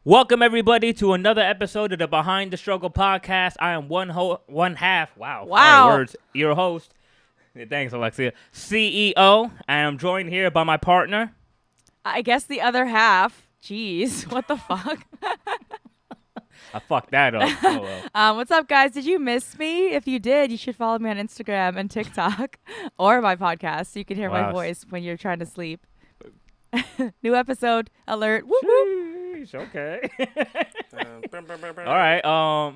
Welcome everybody to another episode of the Behind the Struggle podcast. I am one half. Wow. Words. Your host. Thanks, Alexia. CEO. And I'm joined here by my partner. I guess the other half. Jeez, what the fuck? I fucked that up. Oh, well. What's up, guys? Did you miss me? If you did, you should follow me on Instagram and TikTok or my podcast so you can hear my voice when you're trying to sleep. New episode alert. Whoop, whoop. Okay. All right.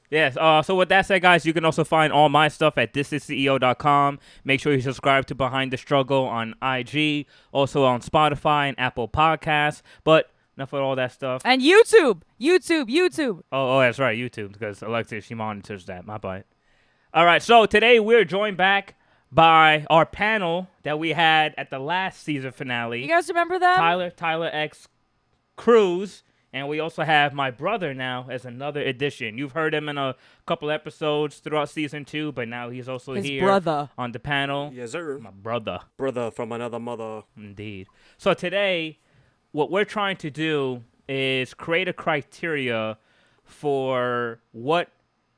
Yes. So with that said, guys, you can also find all my stuff at thisisceo.com. Make sure you subscribe to Behind the Struggle on IG, also on Spotify and Apple Podcasts. But enough of all that stuff. And YouTube. Oh, that's right, YouTube, because Alexia, she monitors that. My bad. All right. So today we're joined back by our panel that we had at the last season finale. You guys remember them? Tyler X Cruz, and we also have my brother now as another addition. You've heard him in a couple episodes throughout season 2, but now he's also here on the panel. Yes, sir. My brother. Brother from another mother. Indeed. So today, what we're trying to do is create a criteria for what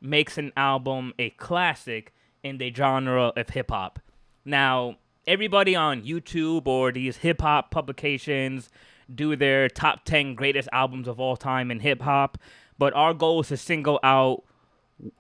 makes an album a classic in the genre of hip-hop. Now, everybody on YouTube or these hip-hop publications do their top 10 greatest albums of all time in hip-hop, but our goal is to single out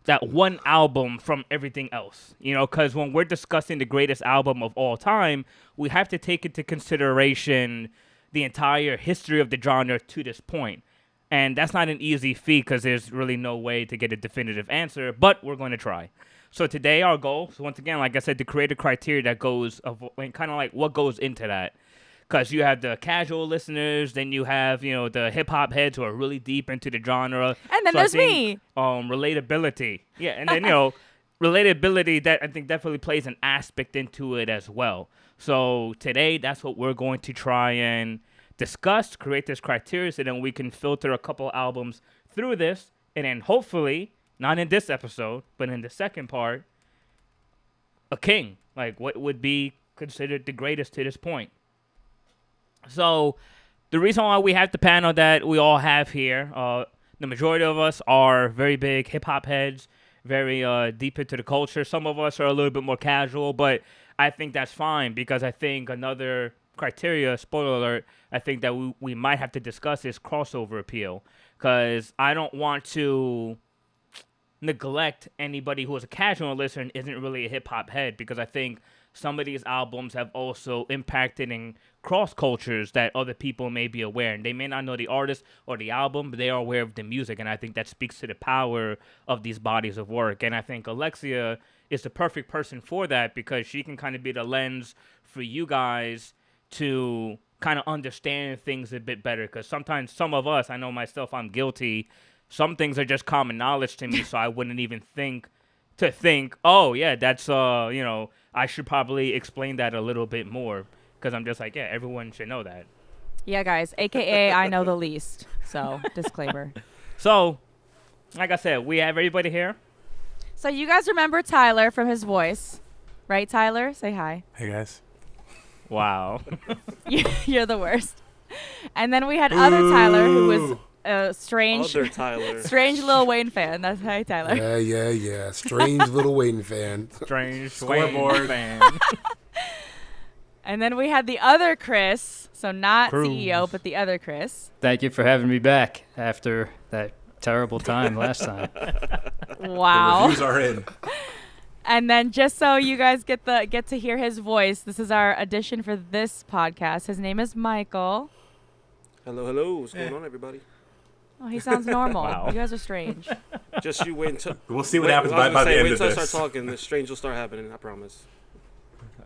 that one album from everything else, because when we're discussing the greatest album of all time, we have to take into consideration the entire history of the genre to this point. And that's not an easy feat because there's really no way to get a definitive answer, but we're going to try. So today our goal, so once again, like I said, to create a criteria that goes, kind of like what goes into that. Because you have the casual listeners, then you have, the hip-hop heads who are really deep into the genre. And then there's me. Relatability. Yeah, and then, relatability, that I think definitely plays an aspect into it as well. So today, that's what we're going to try and discuss, create this criteria, so then we can filter a couple albums through this, and then hopefully, not in this episode, but in the second part, a king. Like, what would be considered the greatest to this point. So, the reason why we have the panel that we all have here, the majority of us are very big hip-hop heads, very deep into the culture. Some of us are a little bit more casual, but I think that's fine because I think another criteria, spoiler alert, I think that we might have to discuss is crossover appeal because I don't want to neglect anybody who is a casual listener and isn't really a hip-hop head because I think some of these albums have also impacted in cross cultures that other people may be aware. And they may not know the artist or the album, but they are aware of the music. And I think that speaks to the power of these bodies of work. And I think Alexia is the perfect person for that because she can kind of be the lens for you guys to kind of understand things a bit better. Because sometimes some of us, I know myself, I'm guilty. Some things are just common knowledge to me, so I wouldn't even think, oh, yeah, that's, I should probably explain that a little bit more because I'm just like, yeah, everyone should know that. Yeah, guys, a.k.a. I know the least. So, disclaimer. So, like I said, we have everybody here. So, you guys remember Tyler from his voice, right, Tyler? Say hi. Hey, guys. Wow. You're the worst. And then we had other Tyler who was a strange Lil Wayne fan. That's hi, Tyler. Yeah. Strange Lil Wayne fan. Strange Scoreboard fan. And then we had the other Chris. So not Cruz. CEO, but the other Chris. Thank you for having me back after that terrible time last time. Wow. The reviews are in. And then just so you guys get to hear his voice, this is our addition for this podcast. His name is Michael. Hello. What's going on, everybody? Oh, he sounds normal. Wow. You guys are strange. Just you wait until... We'll see what happens by the end of Wait this. until I start talking. The strange will start happening, I promise.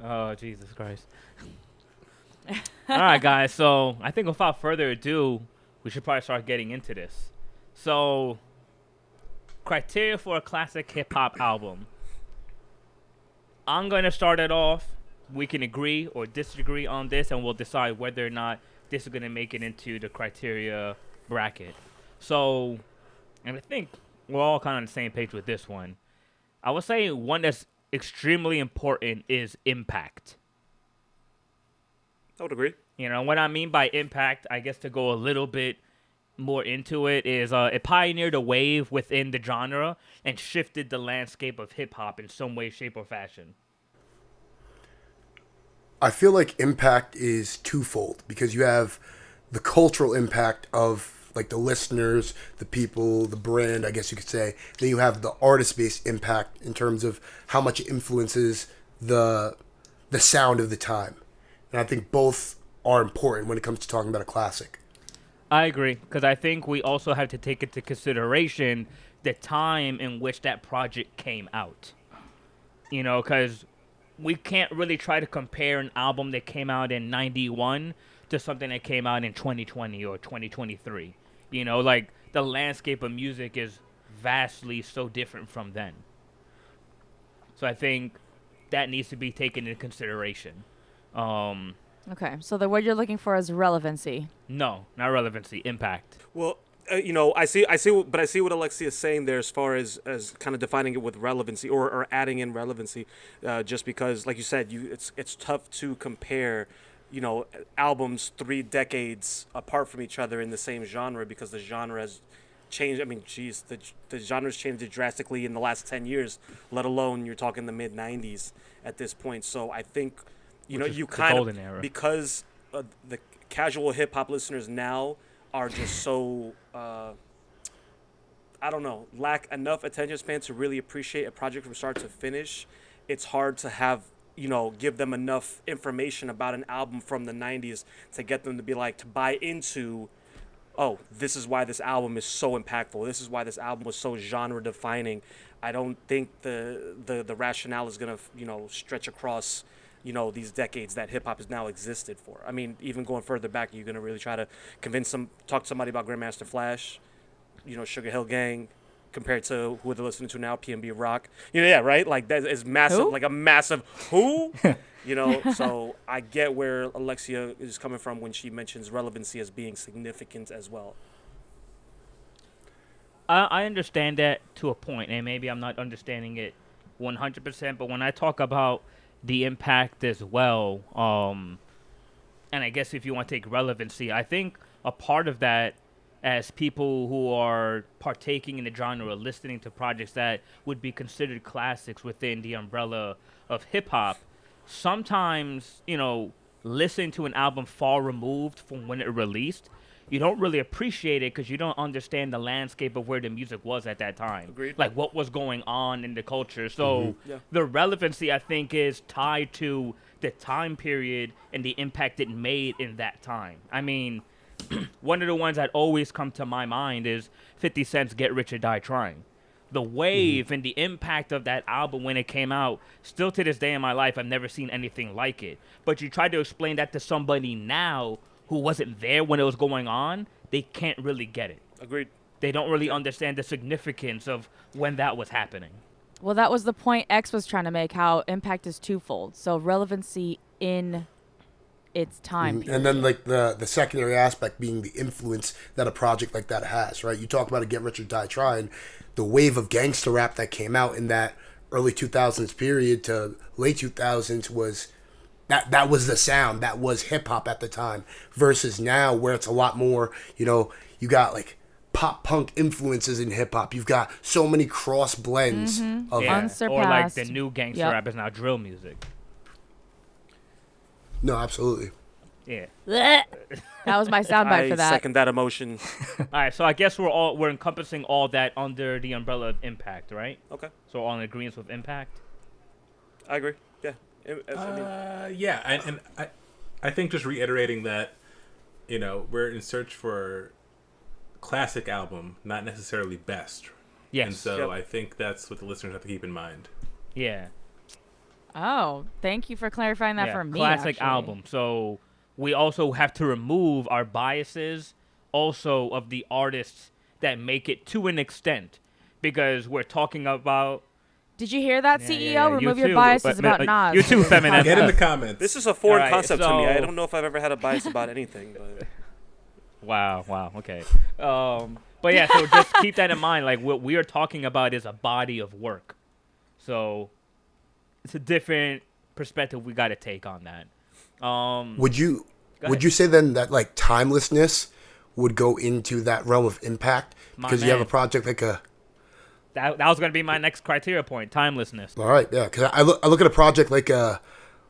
Oh, Jesus Christ. All right, guys. So I think without further ado, we should probably start getting into this. So, criteria for a classic hip-hop album. I'm going to start it off. We can agree or disagree on this, and we'll decide whether or not this is going to make it into the criteria bracket. So, and I think we're all kind of on the same page with this one. I would say one that's extremely important is impact. I would agree. You know, what I mean by impact, I guess to go a little bit more into it is it pioneered a wave within the genre and shifted the landscape of hip hop in some way, shape, or fashion. I feel like impact is twofold because you have the cultural impact of like the listeners, the people, the brand, I guess you could say. Then you have the artist-based impact in terms of how much it influences the sound of the time. And I think both are important when it comes to talking about a classic. I agree, because I think we also have to take into consideration the time in which that project came out. You know, because we can't really try to compare an album that came out in 91 to something that came out in 2020 or 2023. You know, like, the landscape of music is vastly so different from then. So I think that needs to be taken into consideration. Okay, so the word you're looking for is relevancy. No, not relevancy, impact. Well, I see, but I see what Alexia is saying there as far as kind of defining it with relevancy or adding in relevancy, just because, like you said, it's tough to compare, albums 3 decades apart from each other in the same genre because the genre has changed. I mean, geez, the genre's changed drastically in the last 10 years, let alone you're talking the mid 90s at this point. So I think, you kind of, era. Because the casual hip hop listeners now are just so, I don't know, lack enough attention span to really appreciate a project from start to finish. It's hard to have, give them enough information about an album from the 90s to get them to be like, to buy into, oh, this is why this album is so impactful. This is why this album was so genre defining. I don't think the rationale is going to, stretch across, these decades that hip hop has now existed for. I mean, even going further back, you're going to really try to talk to somebody about Grandmaster Flash, Sugar Hill Gang, compared to who they're listening to now, PNB Rock. Yeah, right? Like, that is massive, who? like a massive who? So I get where Alexia is coming from when she mentions relevancy as being significant as well. I understand that to a point, and maybe I'm not understanding it 100%, but when I talk about the impact as well, and I guess if you want to take relevancy, I think a part of that, as people who are partaking in the genre, listening to projects that would be considered classics within the umbrella of hip-hop, sometimes, listening to an album far removed from when it released, you don't really appreciate it because you don't understand the landscape of where the music was at that time. Agreed. Like, what was going on in the culture. So the relevancy, I think, is tied to the time period and the impact it made in that time. I mean, one of the ones that always come to my mind is 50 Cent's Get Rich or Die Trying. The wave and the impact of that album when it came out, still to this day in my life, I've never seen anything like it. But you try to explain that to somebody now who wasn't there when it was going on, they can't really get it. Agreed. They don't really understand the significance of when that was happening. Well, that was the point X was trying to make, how impact is twofold. So relevancy in its time period. And then like the secondary aspect being the influence that a project like that has, right? You talk about a Get Rich or Die Trying, the wave of gangster rap that came out in that early 2000s period to late 2000s was that was the sound, that was hip hop at the time, versus now where it's a lot more, you got like pop punk influences in hip hop. You've got so many cross blends of Unsurpassed. Or like the new gangster rap is now drill music. No, absolutely. Yeah. That was my soundbite for that. I second that emotion. All right, so I guess we're encompassing all that under the umbrella of impact, right? Okay. So all in agreement with impact? I agree. Yeah. And I think just reiterating that, we're in search for classic album, not necessarily best. Yes. And so I think that's what the listeners have to keep in mind. Yeah. Oh, thank you for clarifying that for me. Classic actually. album. So we also have to remove our biases also of the artists that make it to an extent, because we're talking about. Did you hear that, CEO? Yeah. Remove You your too, biases but- about Nas. You too, feminine. Get in the comments. This is a foreign All right, concept to me. I so- don't know if I've ever had a bias about anything. But Wow. Okay. But yeah, so just keep that in mind. Like, what we are talking about is a body of work. So it's a different perspective we got to take on that. Would you Go ahead. say then that like timelessness would go into that realm of impact because you have a project like a. That was going to be my next criteria point: timelessness. All right, yeah, because I look at a project like a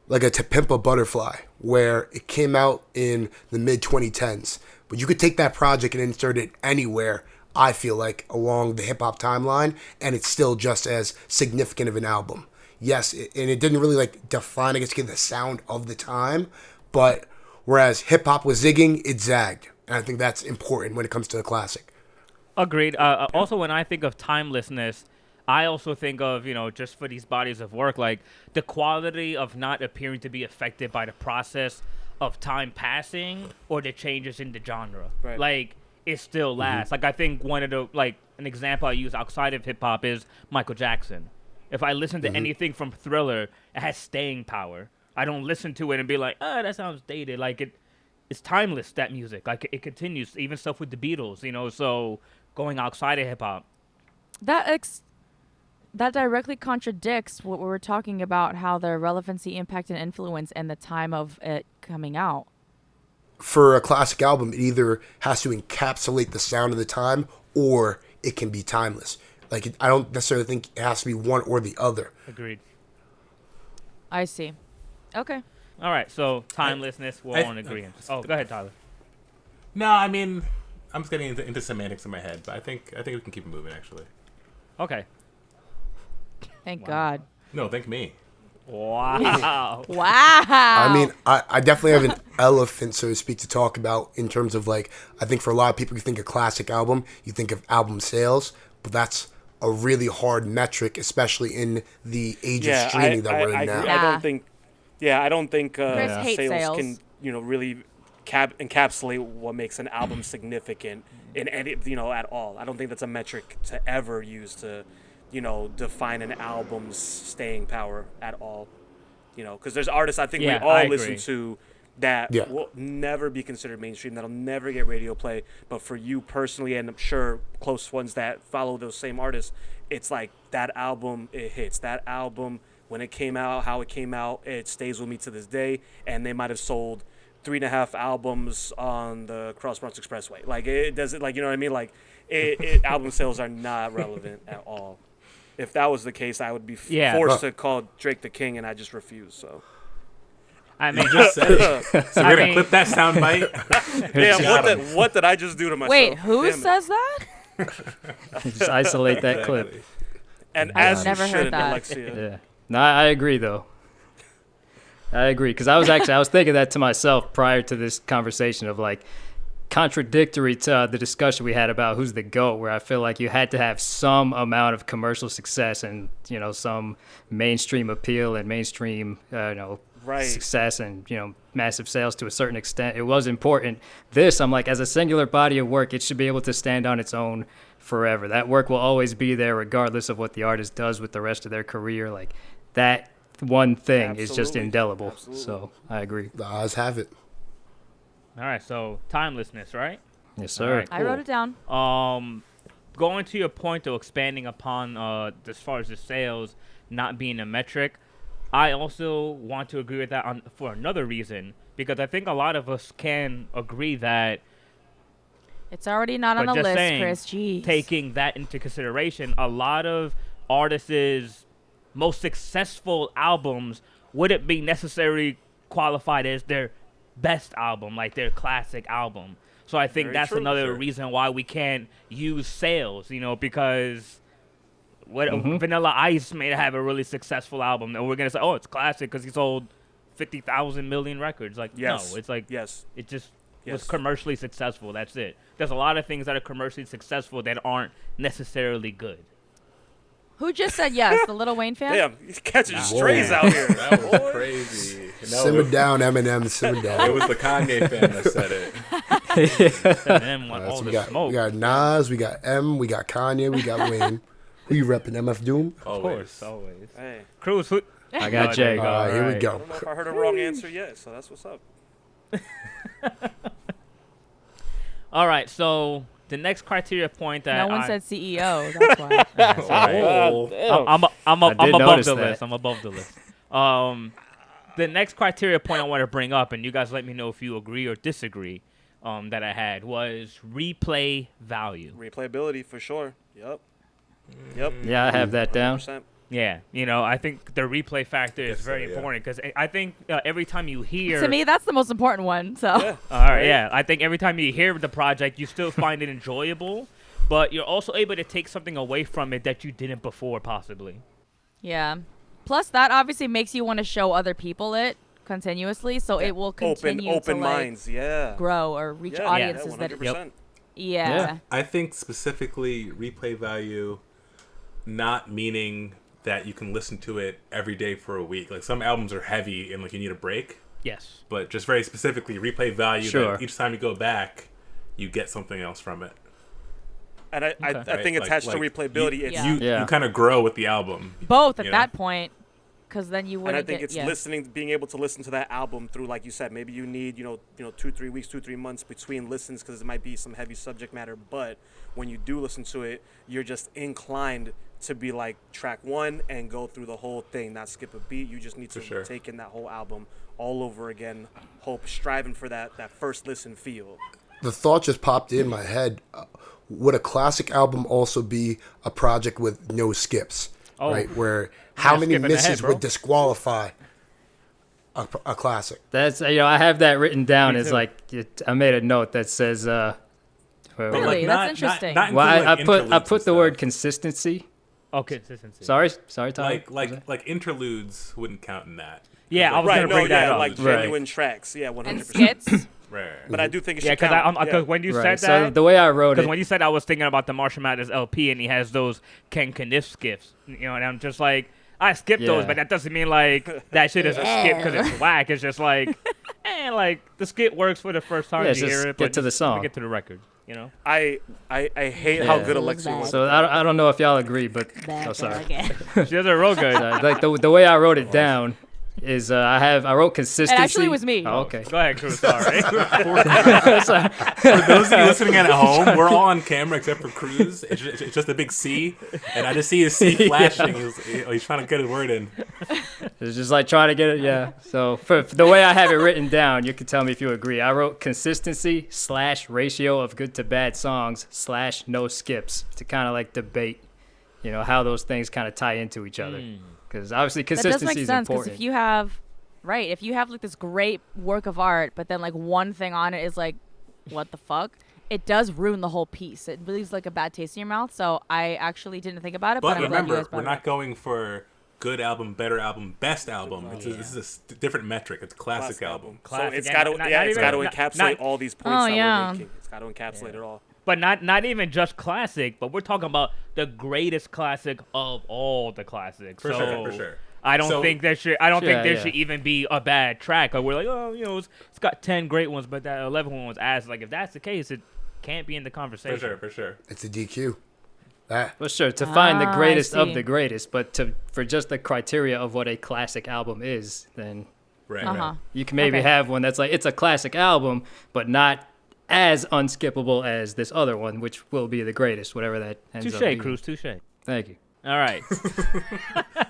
To Pimp a Butterfly, where it came out in the mid 2010s, but you could take that project and insert it anywhere. I feel like along the hip hop timeline, and it's still just as significant of an album. Yes, and it didn't really like define, I guess, the sound of the time, but whereas hip hop was zigging, it zagged, and I think that's important when it comes to a classic. Agreed. Also, when I think of timelessness, I also think of, just for these bodies of work, like the quality of not appearing to be affected by the process of time passing or the changes in the genre. Right. Like, it still lasts. Like, I think one of the, like, an example I use outside of hip hop is Michael Jackson. If I listen to anything from Thriller, it has staying power. I don't listen to it and be like, oh, that sounds dated. Like, it's timeless, that music. Like, it continues. Even stuff with the Beatles, so going outside of hip hop. That directly contradicts what we were talking about, how the relevancy, impact, and influence and the time of it coming out. For a classic album, it either has to encapsulate the sound of the time or it can be timeless. Like, I don't necessarily think it has to be one or the other. Agreed. I see. Okay. All right, so timelessness, we're all in agreement. Oh, go ahead, Tyler. No, I mean, I'm just getting into semantics in my head, but I think we can keep it moving, actually. Okay. Thank God. No, thank me. Wow. Wow. I mean, I definitely have an elephant, so to speak, to talk about in terms of, like, I think for a lot of people, you think a classic album, you think of album sales, but that's a really hard metric, especially in the age of streaming that we're in now. I don't think sales can, really encapsulate what makes an album significant in any, at all. I don't think that's a metric to ever use to, define an album's staying power at all. Because there's artists I think we all listen to that will never be considered mainstream, that'll never get radio play. But for you personally, and I'm sure close ones that follow those same artists, it's like that album, it hits. That album, when it came out, how it came out, it stays with me to this day. And they might have sold 3.5 albums on the Cross Bronx Expressway. Like, it doesn't, like, you know what I mean? Like, album sales are not relevant at all. If that was the case, I would be forced to call Drake the king, and I just refuse. So, I mean, Just said it. So we're gonna clip that sound bite. what did I just do to myself? Wait, who Damn it. says that? Just isolate that clip. And I've as never you heard should, that. Alexia. Yeah. No, I agree though. I agree because I was thinking that to myself prior to this conversation of like contradictory to the discussion we had about who's the GOAT, where I feel like you had to have some amount of commercial success and some mainstream appeal and mainstream success and massive sales to a certain extent. It was important. I'm like, as a singular body of work, it should be able to stand on its own forever. That work will always be there regardless of what the artist does with the rest of their career. Like that one thing is just indelible. Absolutely. So I agree. The odds have it. all right, so timelessness, right? Yes, sir. All right, I wrote it down. Going to your point, though, expanding upon as far as the sales not being a metric, I also want to agree with that for another reason, because I think a lot of us can agree that It's already not on the list, Chris. Jeez. taking that into consideration, a lot of artists' most successful albums wouldn't be necessarily qualified as their best album, like their classic album. So I think that's another reason why we can't use sales, because Vanilla Ice may have a really successful album, and we're going to say, oh, it's classic because he sold 50,000 million records. Like, no, it's like, it just was commercially successful. That's it. There's a lot of things that are commercially successful that aren't necessarily good. Who just said yes? The Lil Wayne fan? Damn, he's catching strays out here. That was crazy. Simmer down, Eminem. Simmer down. It was the Kanye fan that said it. Eminem want all we the smoke. got Nas, we got M, we got Kanye, we got Wayne. Who you repping, MF Doom? Of course, always. Hey, Cruz, who? I got Jay. All right, here we I go. don't know if I heard a wrong answer yet, so that's what's up. All right, so the next criteria point that No one said CEO. That's why. That's all right. I'm above notice the that. list. I'm above the list. The next criteria point I want to bring up, and you guys let me know if you agree or disagree. that I had was replay value. Replayability for sure. Yep. Yeah, I have that down. 100%. Yeah, I think the replay factor is Guess so, very yeah. important because I think every time you hear To me, that's the most important one. So Yeah. all right, yeah, I think every time you hear the project, you still find it enjoyable, but you're also able to take something away from it that you didn't before, possibly. yeah. Plus, that obviously makes you want to show other people it continuously, so it will continue Open to like minds. Yeah. grow or reach Yeah, audiences yeah, that. 100%. Yeah. I think specifically replay value, not meaning that you can listen to it every day for a week. Like some albums are heavy and like you need a break, Yes. but just very specifically replay value. Sure. That each time you go back, you get something else from it. And I Okay. think Right, attached like to replayability, it's Yeah. You kind of grow with the album. Both at You know? that point, because then you and wouldn't I think get. it's Yeah. listening, being able to listen to that album through, like you said, maybe you need 2-3 weeks, 2-3 months between listens because it might be some heavy subject matter. But when you do listen to it, you're just inclined to be like track one and go through the whole thing, not skip a beat. You just need to sure. take in that whole album all over again, striving for that first listen feel. The thought just popped in my head. Would a classic album also be a project with no skips? Oh. Right? Where how You're many skipping misses ahead, bro. would disqualify a classic? That's I have that written down Me as too. like I made a note that says But, Really? That's interesting. Not well, including, I like, put interludes the and word stuff. consistency. Oh, consistency. Sorry, Tom. like interludes wouldn't count in that. Yeah, I was Right, gonna bring that up. like Right. genuine tracks. Yeah, 100%. And skits. Right. But I do think it should Yeah, because count. when you Right. said So that, the way I wrote because it, when you said I was thinking about the Marshall Mathers LP and he has those Ken Kniff skips, and I'm just like, I skipped those, Yeah. but that doesn't mean like that shit is a skip because it's whack. It's just like, like the skip works for the first time Yeah, you just hear it, get but to the just let me song. get to the record, I hate how Yeah. good Alexia was. so I don't know if y'all agree, but sorry. She does it real good. Like the way I wrote it down is I wrote consistency. It actually was me. Oh, okay. Go ahead, Cruz. Sorry. For those of you listening at home, we're all on camera except for Cruz. It's just a big C, and I just see his C flashing. He's trying to get his word in. It's just like trying to get it. Yeah. So for the way I have it written down, you can tell me if you agree. I wrote consistency / ratio of good to bad songs / no skips to kind of like debate, how those things kind of tie into each other. Because obviously That does consistency make is sense because important. if you have like this great work of art, but then like one thing on it is like, what the fuck? It does ruin the whole piece. It leaves like a bad taste in your mouth. So I actually didn't think about it, but But I'm glad you remember, guys brought we're it not up. going for good album, better album, best album. This is a different metric. It's classic album. So Classic. it's got to, Not it's even- got to not- encapsulate not- all these points that yeah. we're making. It's got to encapsulate it all. But not even just classic, but we're talking about the greatest classic of all the classics. For so sure, for sure. I don't So- think there should. I don't think there Yeah. should even be a bad track. Or we're like, oh, it's got 10 great ones, but that 11th one was ass. Like if that's the case, it can't be in the conversation. For sure. It's a DQ. That Well, sure, to find the Ah, I greatest of see. the greatest, but for just the criteria of what a classic album is, then Right. Uh-huh. you can maybe Okay. have one that's like it's a classic album, but not as unskippable as this other one, which will be the greatest, whatever that ends up Touche, being. Cruz. Touche. Thank you. All right.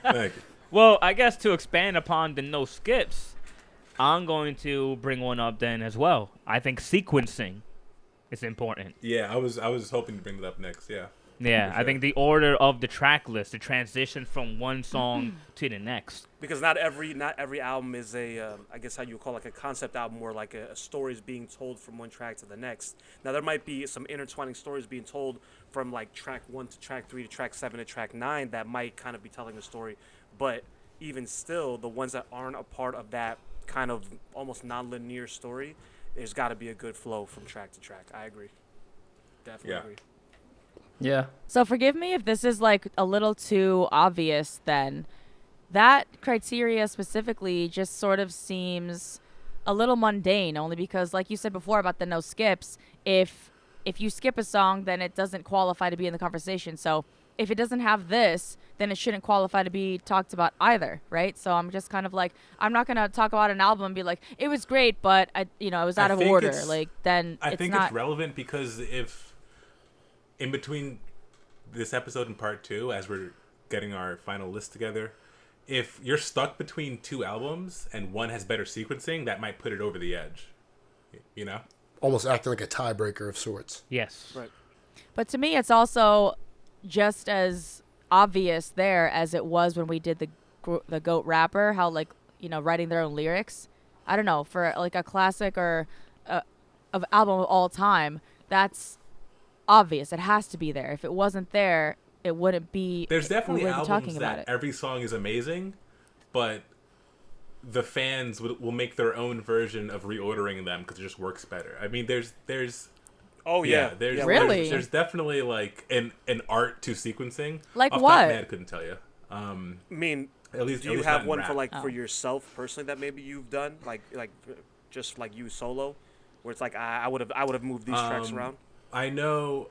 Thank you. Well, I guess to expand upon the no skips, I'm going to bring one up then as well. I think sequencing is important. Yeah, I was hoping to bring that up next. Yeah. Yeah, For I sure. think the order of the track list, the transition from one song to the next. Because not every album is a I guess how you would call like a concept album where like a story is being told from one track to the next. Now there might be some intertwining stories being told from like track 1 to track 3 to track 7 to track 9 that might kind of be telling a story, but even still the ones that aren't a part of that kind of almost non-linear story, there's got to be a good flow from track to track. I agree. Definitely Yeah. agree. Yeah. So forgive me if this is like a little too obvious then. That criteria specifically just sort of seems a little mundane, only because like you said before about the no skips, if you skip a song then it doesn't qualify to be in the conversation. So if it doesn't have this, then it shouldn't qualify to be talked about either, right? So I'm just kind of like, I'm not going to talk about an album and be like, it was great, but it was out of think order. it's- Like then I it's think not it's relevant because if in between this episode and part 2, as we're getting our final list together, if you're stuck between two albums and one has better sequencing, that might put it over the edge. You know? almost acting like a tiebreaker of sorts. Yes. Right. But to me, it's also just as obvious there as it was when we did the goat rapper. How like writing their own lyrics. I don't know, for like a classic or of album of all time. That's obvious. It has to be there. If it wasn't there, it wouldn't be. There's definitely we wouldn't be albums talking about that it. every song is amazing, but the fans will make their own version of reordering them because it just works better. I mean, there's Oh yeah. there's Really? there's definitely like an art to sequencing. Like Off the top of what? my head, I couldn't tell you. I mean, At least do you not have in one rap. for like Oh. for yourself personally that maybe you've done like just like you solo, where it's like I would have moved these tracks around. I know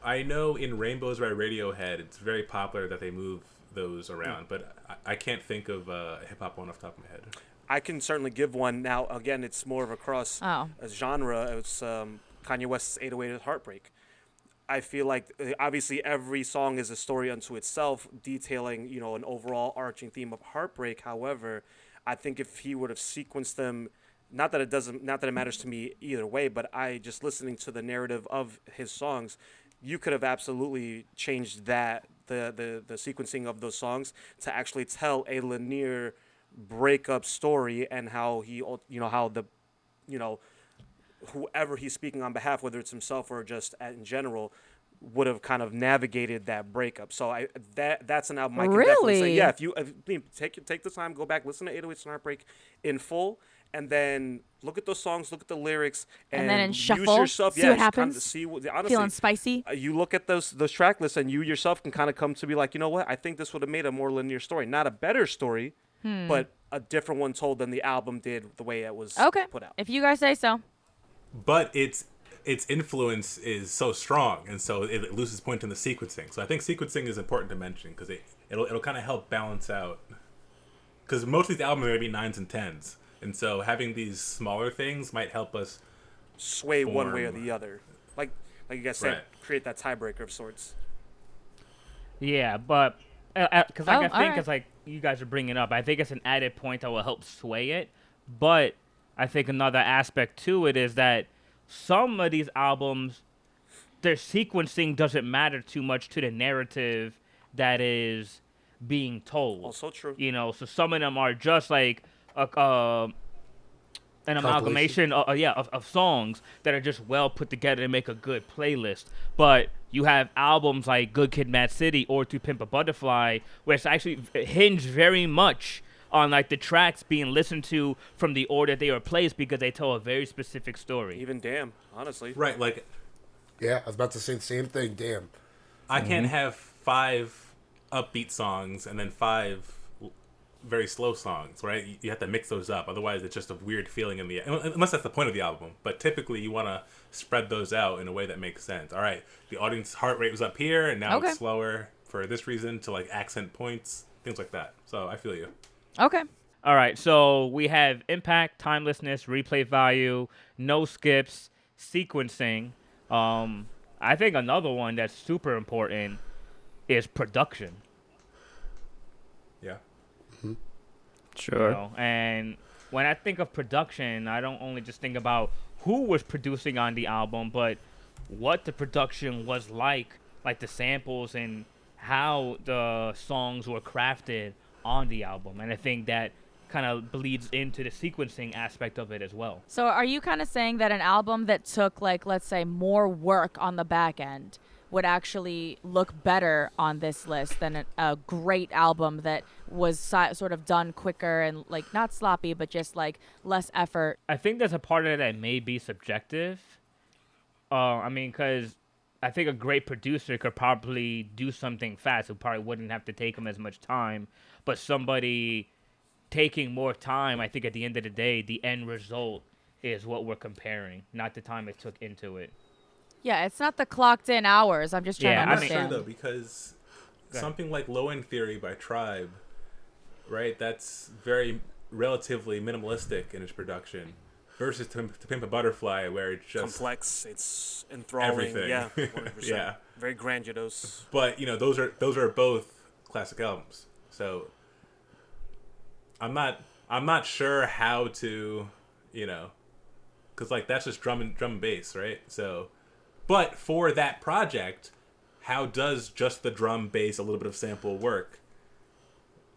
in Rainbows by Radiohead, it's very popular that they move those around, but I can't think of a hip hop one off the top of my head. I can certainly give one. Now again, it's more of a cross Oh. genre. It's Kanye West's 808 is Heartbreak. I feel like obviously every song is a story unto itself, detailing an overall arching theme of heartbreak. However, I think if he would have sequenced them, not that it matters to me either way, but I just listening to the narrative of his songs, you could have absolutely changed that the sequencing of those songs to actually tell a linear breakup story and how how the whoever he's speaking on behalf, whether it's himself or just in general, would have kind of navigated that breakup. So that's an album I can definitely say, Really? yeah, if you take the time, go back, listen to 808s and Heartbreak in full, and then look at those songs, look at the lyrics, And then use shuffle, yourself, see yeah, what just kind happens. of see what honestly. Feeling spicy. You look at those track lists, and you yourself can kind of come to be like, you know what? I think this would have made a more linear story, not a better story, but a different one told than the album did the way it was Okay. put out. If you guys say so. But its influence is so strong, and so it loses point in the sequencing. So I think sequencing is important to mention because it'll kind of help balance out. Because most of these albums are going to be 9s and 10s, and so having these smaller things might help us Sway one way or form. the other, like you guys said, Right. create that tiebreaker of sorts. Yeah, but because I think alright. it's like you guys are bringing up, I think it's an added point that will help sway it. But I think another aspect to it is that some of these albums, their sequencing doesn't matter too much to the narrative that is being told. Also true. So some of them are just like an amalgamation of songs that are just well put together to make a good playlist. But you have albums like Good Kid, Mad City or To Pimp a Butterfly, where it's actually hinged very much on like the tracks being listened to from the order they were placed because they tell a very specific story. Even damn, honestly. right. Like Yeah, I was about to say the same thing. Damn. I can't have 5 upbeat songs and then 5 very slow songs, right? You have to mix those up. Otherwise, it's just a weird feeling in the unless that's the point of the album. But typically, you want to spread those out in a way that makes sense. All right, the audience heart rate was up here, and now Okay. it's slower for this reason to like accent points, things like that. So I feel you. Okay. All right, so we have impact, timelessness, replay value, no skips, sequencing. I think another one that's super important is production. Yeah. Sure. And when I think of production, I don't only just think about who was producing on the album, but what the production was like the samples and how the songs were crafted on the album. And I think that kind of bleeds into the sequencing aspect of it as well. So are you kind of saying that an album that took like let's say more work on the back end would actually look better on this list than a great album that was sort of done quicker and like not sloppy but just like less effort? I think there's a part of it that may be subjective. Because I think a great producer could probably do something fast. It probably wouldn't have to take them as much time. But somebody taking more time, I think at the end of the day, the end result is what we're comparing, not the time it took into it. Yeah, it's not the clocked in hours. I'm just trying Yeah, to I'm not sure understand. though because Go ahead. something like Low End Theory by Tribe, right? That's very relatively minimalistic in its production. Versus to Pimp a Butterfly, where it's just Complex, it's enthralling. everything. Yeah, 100%. Yeah. Very grandiose. But those are both classic albums. So I'm not sure how to because like that's just drum and bass, right? So, but for that project, how does just the drum bass, a little bit of sample work?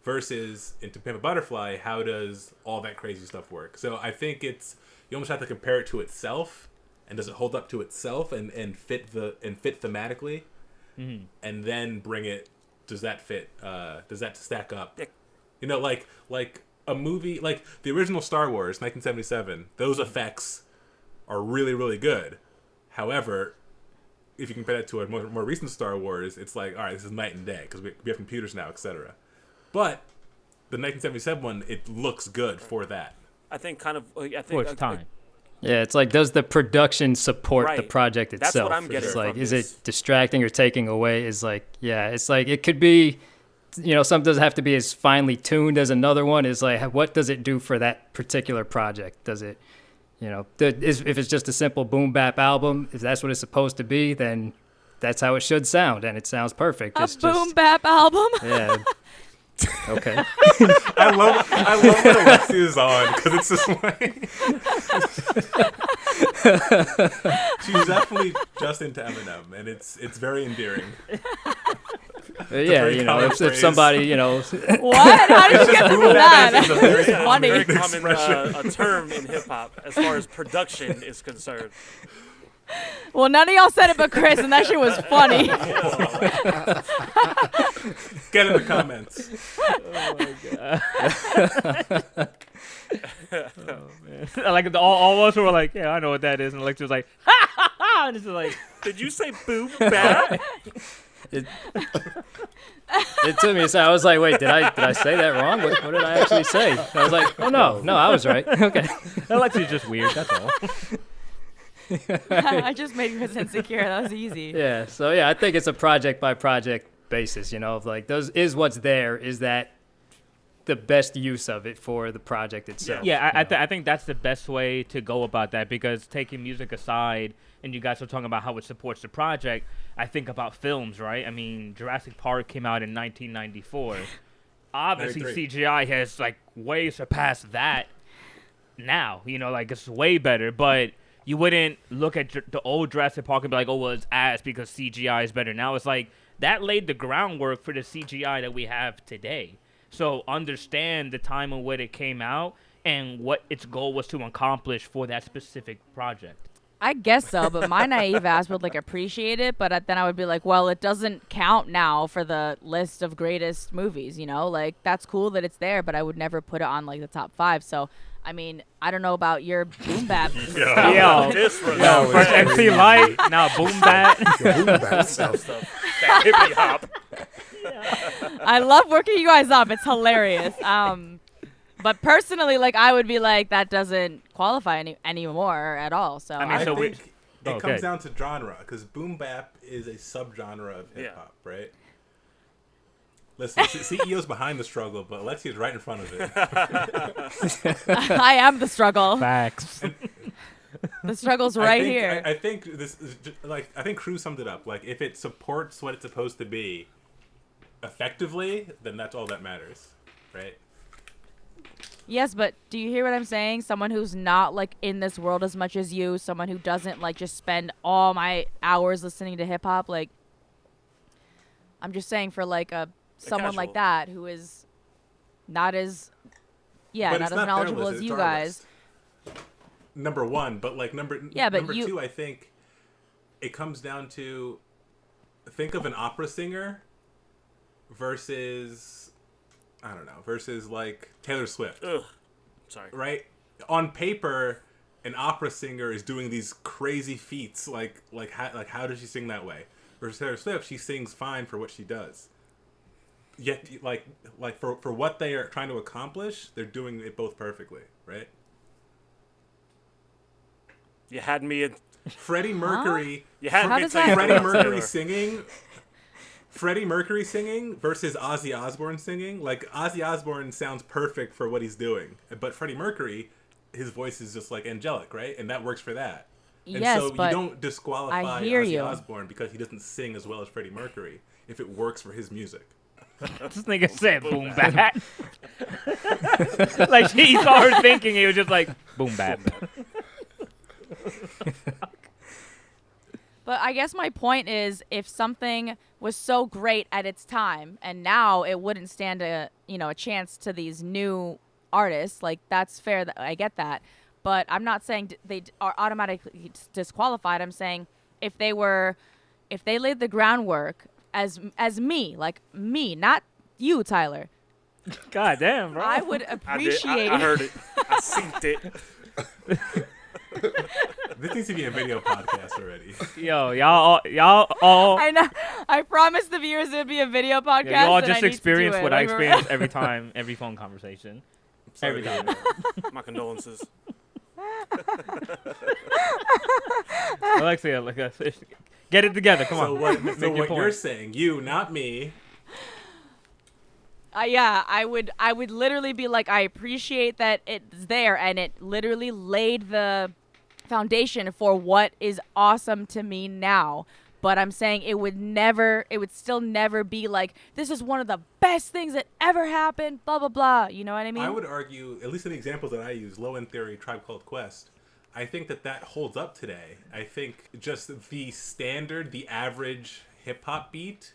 Versus in To Pimp a Butterfly, how does all that crazy stuff work? So I think you almost have to compare it to itself, and does it hold up to itself and fit thematically, and then bring it. Does that fit? Does that stack up? Yeah. You know, like a movie like the original Star Wars, 1977. Those effects are really, really good. However, if you compare that to a more recent Star Wars, it's like, all right, this is night and day because we have computers now, etc. But the 1977 one, it looks good for that. I think kind of. I think For its time. Yeah, it's like, does the production support the Right. project itself? That's what I'm getting It's like, from is this. it distracting or taking away? Is like, yeah, it's like, it could be, some doesn't have to be as finely tuned as another one. Is like, what does it do for that particular project? Does it, if it's just a simple boom bap album, if that's what it's supposed to be, then that's how it should sound, and it sounds perfect. A It's boom just, bap album. yeah. Okay. I love what Alexi is on because it's just like she's definitely just into Eminem, and it's very endearing. Yeah, very common if phrase. somebody, What? How did you get boom from bap that? is a very It's funny. very common a term in hip hop as far as production is concerned. Well, none of y'all said it but Chris, and that shit was funny. Get in the comments. I like all of us were like, yeah, I know what that is, and Alexia was like, ha ha ha, and it's just like, Did you say boom bap? It took me a second. I was like, wait, did I say that wrong? What did I actually say? I was like, oh, no, I was right. Okay. Alexia's just weird. That's all. I just made Chris insecure. That was easy. Yeah, so yeah, I think it's a project by project basis, of like, is what's there, is that the best use of it for the project itself? Yeah, I think that's the best way to go about that, because taking music aside, and you guys are talking about how it supports the project, I think about films, right? I mean, Jurassic Park came out in 1994. Obviously, 93. CGI has, like, way surpassed that now. Like, it's way better, but you wouldn't look at the old Jurassic Park and be like, oh, well, it's ass because CGI is better. Now it's like, that laid the groundwork for the CGI that we have today. So understand the time in which it came out and what its goal was to accomplish for that specific project. I guess so, but my naive ass would appreciate it, but then I would be like, well, it doesn't count now for the list of greatest movies, Like, that's cool that it's there, but I would never put it on the top 5. So, I mean, I don't know about your boom bap. Yo, first MC Light, now boom bap. Boom bap stuff. That hippie hop. I love working you guys up. It's hilarious. But personally, I would be like, that doesn't qualify anymore at all. So I mean, I so think it okay. comes down to genre, because boom bap is a subgenre of hip hop, right? Listen, CEO's behind the struggle, but Alexia's right in front of it. I am the struggle. Facts. The struggle's right think, here. I think this is I think Cruz summed it up. Like, if it supports what it's supposed to be effectively, then that's all that matters, right? Yes, but do you hear what I'm saying? Someone who's not in this world as much as you, someone who doesn't just spend all my hours listening to hip hop, I'm just saying for someone like casual. that who is not as But not it's as not knowledgeable their as list, you it's our guys. list. Number one, but number but you- 2, I think it comes down to, think of an opera singer versus Taylor Swift. Ugh. Sorry. Right? On paper, an opera singer is doing these crazy feats. How does she sing that way? Versus Taylor Swift, she sings fine for what she does. Yet, for what they are trying to accomplish, they're doing it both perfectly, right? You had me in. Freddie Mercury. You had How me does thinking that- Freddie about Mercury Taylor. singing. Freddie Mercury singing versus Ozzy Osbourne singing. Ozzy Osbourne sounds perfect for what he's doing, but Freddie Mercury, his voice is just angelic, right? And that works for that. And Yes, so but you don't disqualify I hear Ozzy you. Osbourne because he doesn't sing as well as Freddie Mercury if it works for his music. This nigga said boom bap. She saw her thinking, it was just boom bap. But I guess my point is, if something was so great at its time, and now it wouldn't stand a chance to these new artists, like that's fair. That I get that, but I'm not saying they are automatically disqualified. I'm saying if they laid the groundwork as me, like me, not you, Tyler. God damn, bro. I would appreciate. I heard it. I synced it. This needs to be a video podcast already. Yo, y'all all. I know. I promised the viewers it would be a video podcast. Yeah, you all and just I need to experience do it. what I Like, experience every time, every phone conversation. Sorry Every to hear time. that. My condolences. Alexia, get it together. Come So on. what, Make so your what point. you're saying, you, not me. Yeah, I would literally be like, I appreciate that it's there, and it literally laid the foundation for what is awesome to me now. But I'm saying it would still never be like, this is one of the best things that ever happened, blah, blah, blah. You know what I mean? I would argue, at least in the examples that I use, Low End Theory, Tribe Called Quest, I think that holds up today. I think just the standard, the average hip-hop beat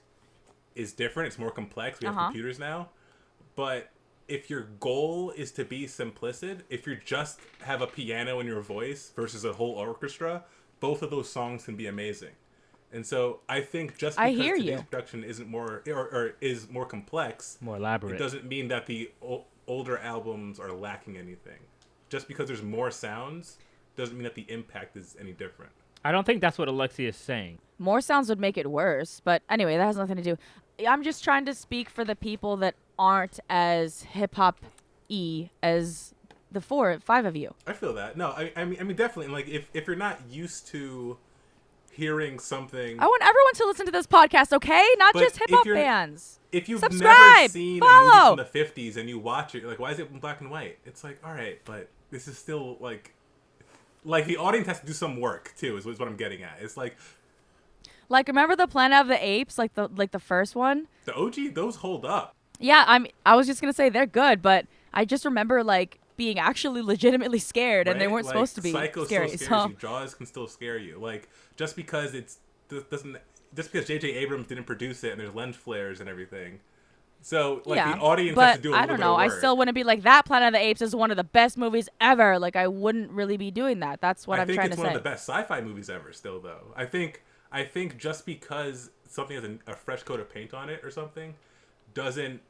is different. It's more complex. We have computers now. But if your goal is to be simplistic, if you just have a piano in your voice versus a whole orchestra, both of those songs can be amazing. And so I think just because today's production isn't more or is more complex, More elaborate. it doesn't mean that the older albums are lacking anything. Just because there's more sounds doesn't mean that the impact is any different. I don't think that's what Alexia is saying. More sounds would make it worse. But anyway, that has nothing to do. I'm just trying to speak for the people that aren't as hip-hop-y as the 5 of you. I feel that. No, I mean definitely. Like if you're not used to hearing something, I want everyone to listen to this podcast, okay? Not But just hip hop if you're- bands. if you've Subscribe, never seen a follow. movie from the 50s and you watch it, you're like, why is it in black and white? It's like, all right, but this is still like the audience has to do some work too. Is what I'm getting at. It's like Remember the Planet of the Apes, like the first one? the OG, those hold up. Yeah, I was just gonna say they're good, but I just remember being actually legitimately scared, and they Right? weren't Like, supposed to be Psycho scary. still scares So you. Jaws can still scare you. Like just because just because J.J. Abrams didn't produce it and there's lens flares and everything. So the audience but has to do a I little don't bit know. of I work. still wouldn't be like that. Planet of the Apes is one of the best movies ever. Like I wouldn't really be doing that. That's what I'm trying to I think it's say. one of the best sci-fi movies ever. Still though, I think just because something has a fresh coat of paint on it or something doesn't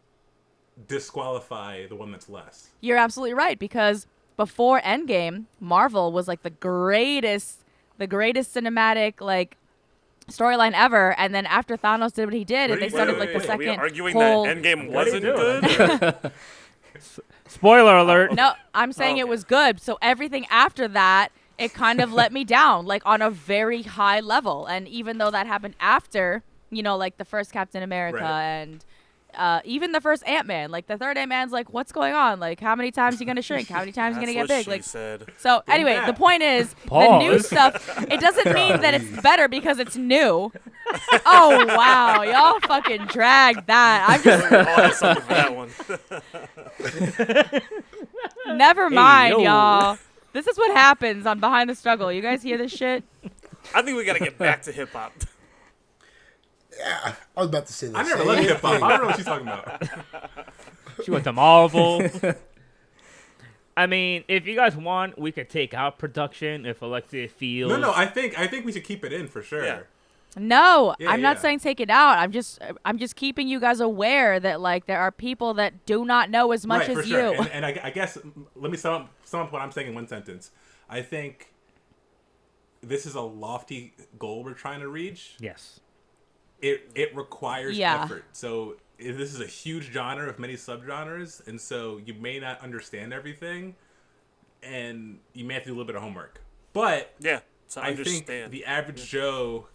disqualify the one that's less. You're absolutely right, because before Endgame, Marvel was like the greatest cinematic storyline ever, and then after Thanos did what he did, and they started the Are we second arguing whole. that Endgame What are you wasn't doing? good? Spoiler alert. No, I'm saying it was good. So everything after that, it kind of let me down, on a very high level. And even though that happened after, the first Captain America Right. and even the first Ant-Man, the third Ant-Man's what's going on? How many times you gonna shrink? How many times you That's gonna get what big? she said. So anyway, that. the point is the new Pause. stuff. It doesn't mean that it's better because it's new. Oh wow, y'all fucking dragged that. I'm just We all have something for that one. never mind, yo. y'all. This is what happens on Behind the Struggle. You guys hear this shit? I think we gotta get back to hip hop. Yeah, I was about to say that. I never loved hip hop. I don't know what she's talking about. She went to Marvel. I mean, if you guys want, we could take out production if Alexia feels. No. I think we should keep it in for sure. Yeah. No, Yeah, I'm not yeah. saying take it out. I'm just keeping you guys aware that there are people that do not know as much Right, as for sure. you. And I guess let me sum up what I'm saying in one sentence. I think this is a lofty goal we're trying to reach. Yes. It requires Yeah. effort. So this is a huge genre of many subgenres, and so you may not understand everything, and you may have to do a little bit of homework. But Yeah. To I understand. think the average Joe,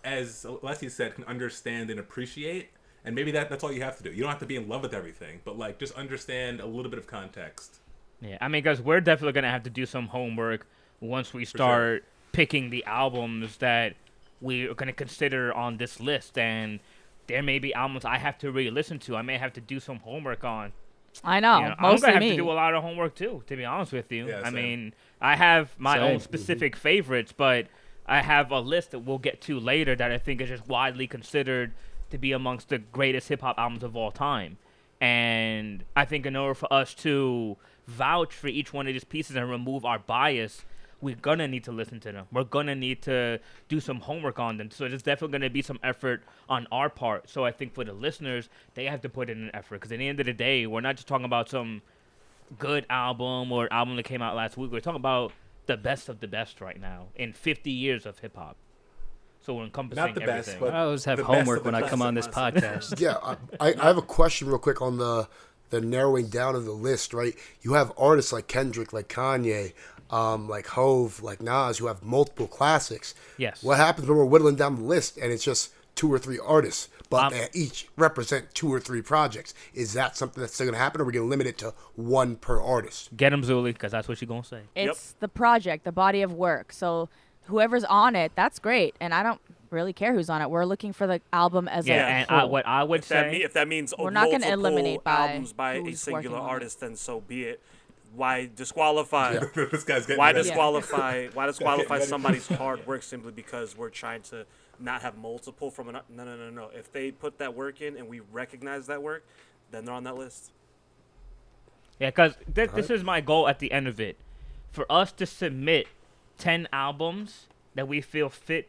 as Leslie said, can understand and appreciate, and maybe that's all you have to do. You don't have to be in love with everything, but just understand a little bit of context. Yeah, I mean, because we're definitely going to have to do some homework once we start picking the albums that we are going to consider on this list. And there may be albums I have to really listen to. I may have to do some homework on. I know. I'm Mostly gonna have me. to do a lot of homework too, to be honest with you. Yeah, I same. mean, I have my Same. own specific favorites, but I have a list that we'll get to later that I think is just widely considered to be amongst the greatest hip hop albums of all time. And I think in order for us to vouch for each one of these pieces and remove our bias, we're gonna need to listen to them. We're gonna need to do some homework on them. So there's definitely gonna be some effort on our part. So I think for the listeners, they have to put in an effort, because at the end of the day, we're not just talking about some good album or album that came out last week. We're talking about the best of the best right now in 50 years of hip hop. So we're encompassing Not the best, everything. but I always have the best homework of the when I come classic on this classics. podcast. Yeah, I have a question real quick on the narrowing down of the list, right? You have artists like Kendrick, like Kanye, like Hove, like Nas, who have multiple classics. Yes. What happens when we're whittling down the list and it's just 2 or 3 artists, but they each represent 2 or 3 projects? Is that something that's still going to happen, or are we going to limit it to 1 per artist? Get him, Zuli, because that's what she's going to say. It's the project, the body of work. So whoever's on it, that's great. And I don't really care who's on it. We're looking for the album as Yeah, a and whole. what I would say... If that means We're not gonna multiple eliminate by albums by a who's singular working on it. artist, then so be it. Why disqualify? This guy's getting Why ready. disqualify? Why disqualify ready. somebody's hard work simply because we're trying to not have multiple from an? No. If they put that work in and we recognize that work, then they're on that list. Yeah, because this is my goal at the end of it. For us to submit 10 albums that we feel fit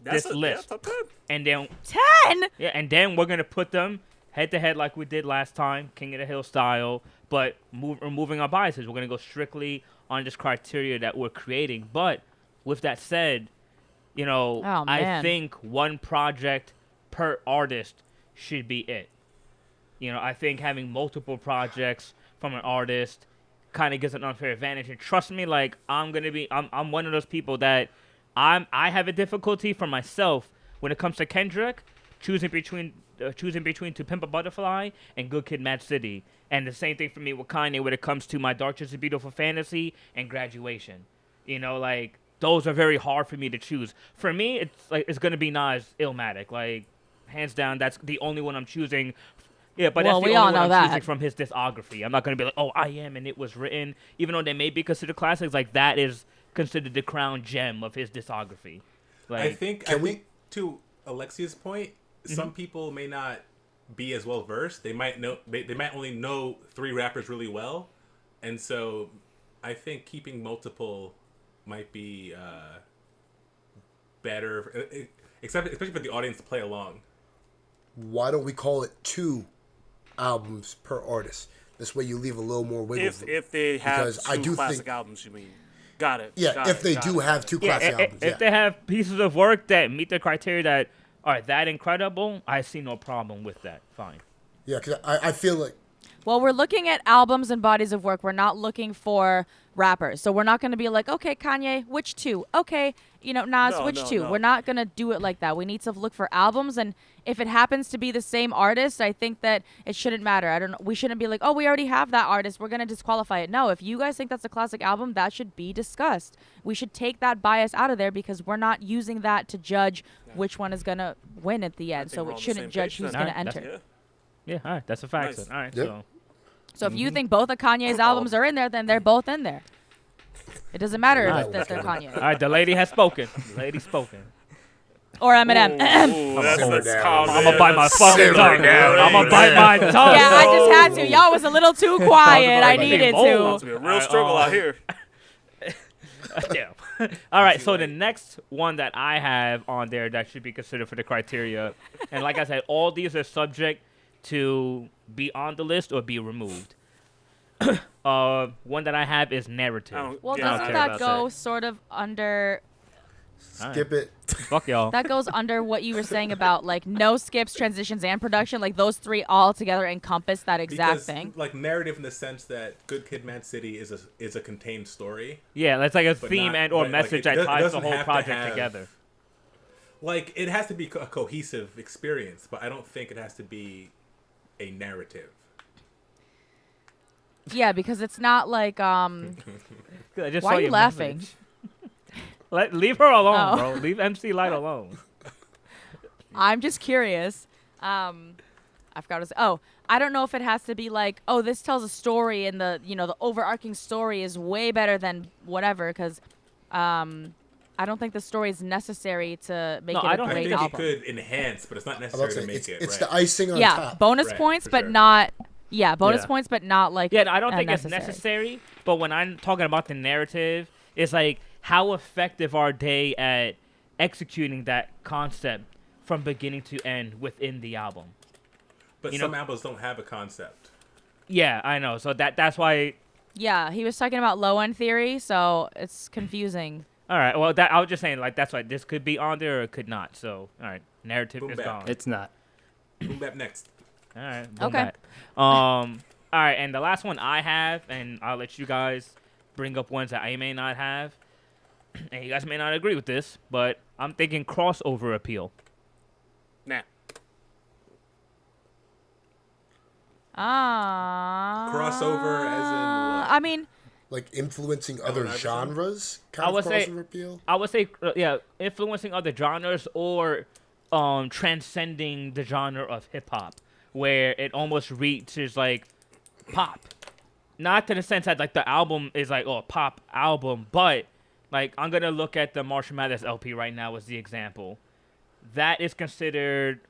this list. top 10. And then 10! and then we're going to put them head to head like we did last time, King of the Hill style, but removing our biases. We're going to go strictly on this criteria that we're creating. But with that said, Oh, I man. think 1 project per artist should be it. I think having multiple projects from an artist kind of gives an unfair advantage. And trust me, like I'm one of those people that I have a difficulty for myself when it comes to Kendrick choosing between To Pimp a Butterfly and Good Kid, Mad City. And the same thing for me with Kanye when it comes to My Dark Twisted Beautiful Fantasy and Graduation. Like those are very hard for me to choose. For me, it's gonna be Nas Illmatic. Like hands down, that's the only one I'm choosing. Yeah, but Well, that's the we only all one know I'm that. choosing from his discography. I'm not gonna be like, oh, I Am and It Was Written, even though they may be considered classics. Like that is considered the crown gem of his discography. Like, I think to Alexia's point, some people may not be as well versed. They might know they might only know 3 rappers really well, and so I think keeping multiple might be better, especially for the audience to play along. Why don't we call it 2 albums per artist? This way you leave a little more wiggle room. If they have Because I 2 do classic think- albums, you mean? Got it. Yeah, got if it, they got do it. have 2 yeah, classic albums. if they have pieces of work that meet the criteria that are that incredible, I see no problem with that. Fine. Yeah, because I feel like Well, we're looking at albums and bodies of work. We're not looking for rappers. So we're not going to be like, okay, Kanye, which 2? Okay, Nas, No, which no, 2? no. We're not going to do it like that. We need to look for albums, and if it happens to be the same artist, I think that it shouldn't matter. I don't know. We shouldn't be like, oh, we already have that artist. We're going to disqualify it. No, if you guys think that's a classic album, that should be discussed. We should take that bias out of there because we're not using that to judge which one is going to win at the end. think So we're it on the shouldn't same judge page who's then. going to Alright, enter. Yeah. Yeah, all right, that's a fact. Nice. All right, Yep. So if you think both of Kanye's albums are in there, then they're both in there. It doesn't matter if they're Kanye. all right, the lady has spoken. The lady's spoken. Or Eminem. Ooh, that's down. calm I'm down. gonna bite my fucking Simmer tongue. down. I'm gonna bite my tongue. Yeah, I just had to. Y'all was a little too quiet. I needed It's to. gonna be a real struggle out here. Damn. All right, so the next one that I have on there that should be considered for the criteria, and like I said, all these are subject to be on the list or be removed. One that I have is narrative. Well, Yeah, I doesn't don't that about go that. sort of under? skip it. Fuck y'all. That goes under what you were saying about like no skips, transitions, and production. Like those 3 all together encompass that exact Because, thing. like narrative in the sense that Good Kid, Mad City is a contained story. Yeah, that's like a But theme not- and or like, message it that ties the doesn't whole have to project have- together. Like it has to be a cohesive experience, but I don't think it has to be a narrative. Yeah, because it's not like I just Why saw are you your laughing? message. Leave her alone, Oh. bro. Leave MC Light alone. I'm just curious. I forgot what to say. Oh, I don't know if it has to be like, oh, this tells a story and the overarching story is way better than whatever, because I don't think the story is necessary to make No, it I a don't I great think album. it could enhance, but it's not I'm about necessary to to say, make it. it's right. the icing on Yeah, top. bonus Right, points, for but sure. not. Yeah, bonus Yeah. points, but not like. Yeah, I don't think it's necessary. necessary. But when I'm talking about the narrative, it's like how effective are they at executing that concept from beginning to end within the album? But You some know- albums don't have a concept. Yeah, I know. So that's why. Yeah, he was talking about low end theory, so it's confusing. All right. Well, I was just saying, like, that's why this could be on there or it could not. So, all right, narrative Boom is bap. gone. It's not. Boom bap next. All right. Boom Okay. bap. All right, and the last one I have, and I'll let you guys bring up ones that I may not have, and you guys may not agree with this, but I'm thinking crossover appeal. Nah. Crossover as in what? I mean, Like influencing other Iverson? genres, I kind of would say- crossover appeal. I would say, yeah, influencing other genres or transcending the genre of hip hop, where it almost reaches like pop. Not to the sense that like the album is like a pop album, but like I'm gonna look at the Marshall Mathers LP right now as the example. That is considered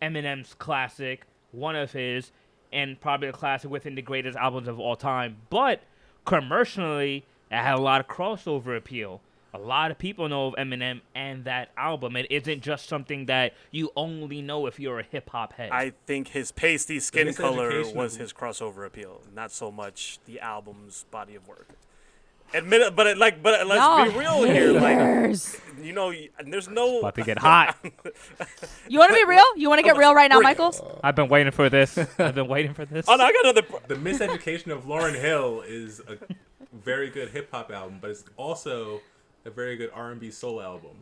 Eminem's classic, one of his, and probably a classic within the greatest albums of all time. But commercially, it had a lot of crossover appeal. A lot of people know of Eminem and that album. It isn't just something that you only know if you're a hip hop head. I think his pasty skin color miseducation was of- his crossover appeal, not so much the album's body of work. Admit it, but let's y'all be real here. Like, haters. there's no. About to get hot. You want to be real? You want to get real right now, Michael? I've been waiting for this. I've been waiting for this. Oh no, I got another. The Miseducation of Lauryn Hill is a very good hip hop album, but it's also a very good R&B soul album.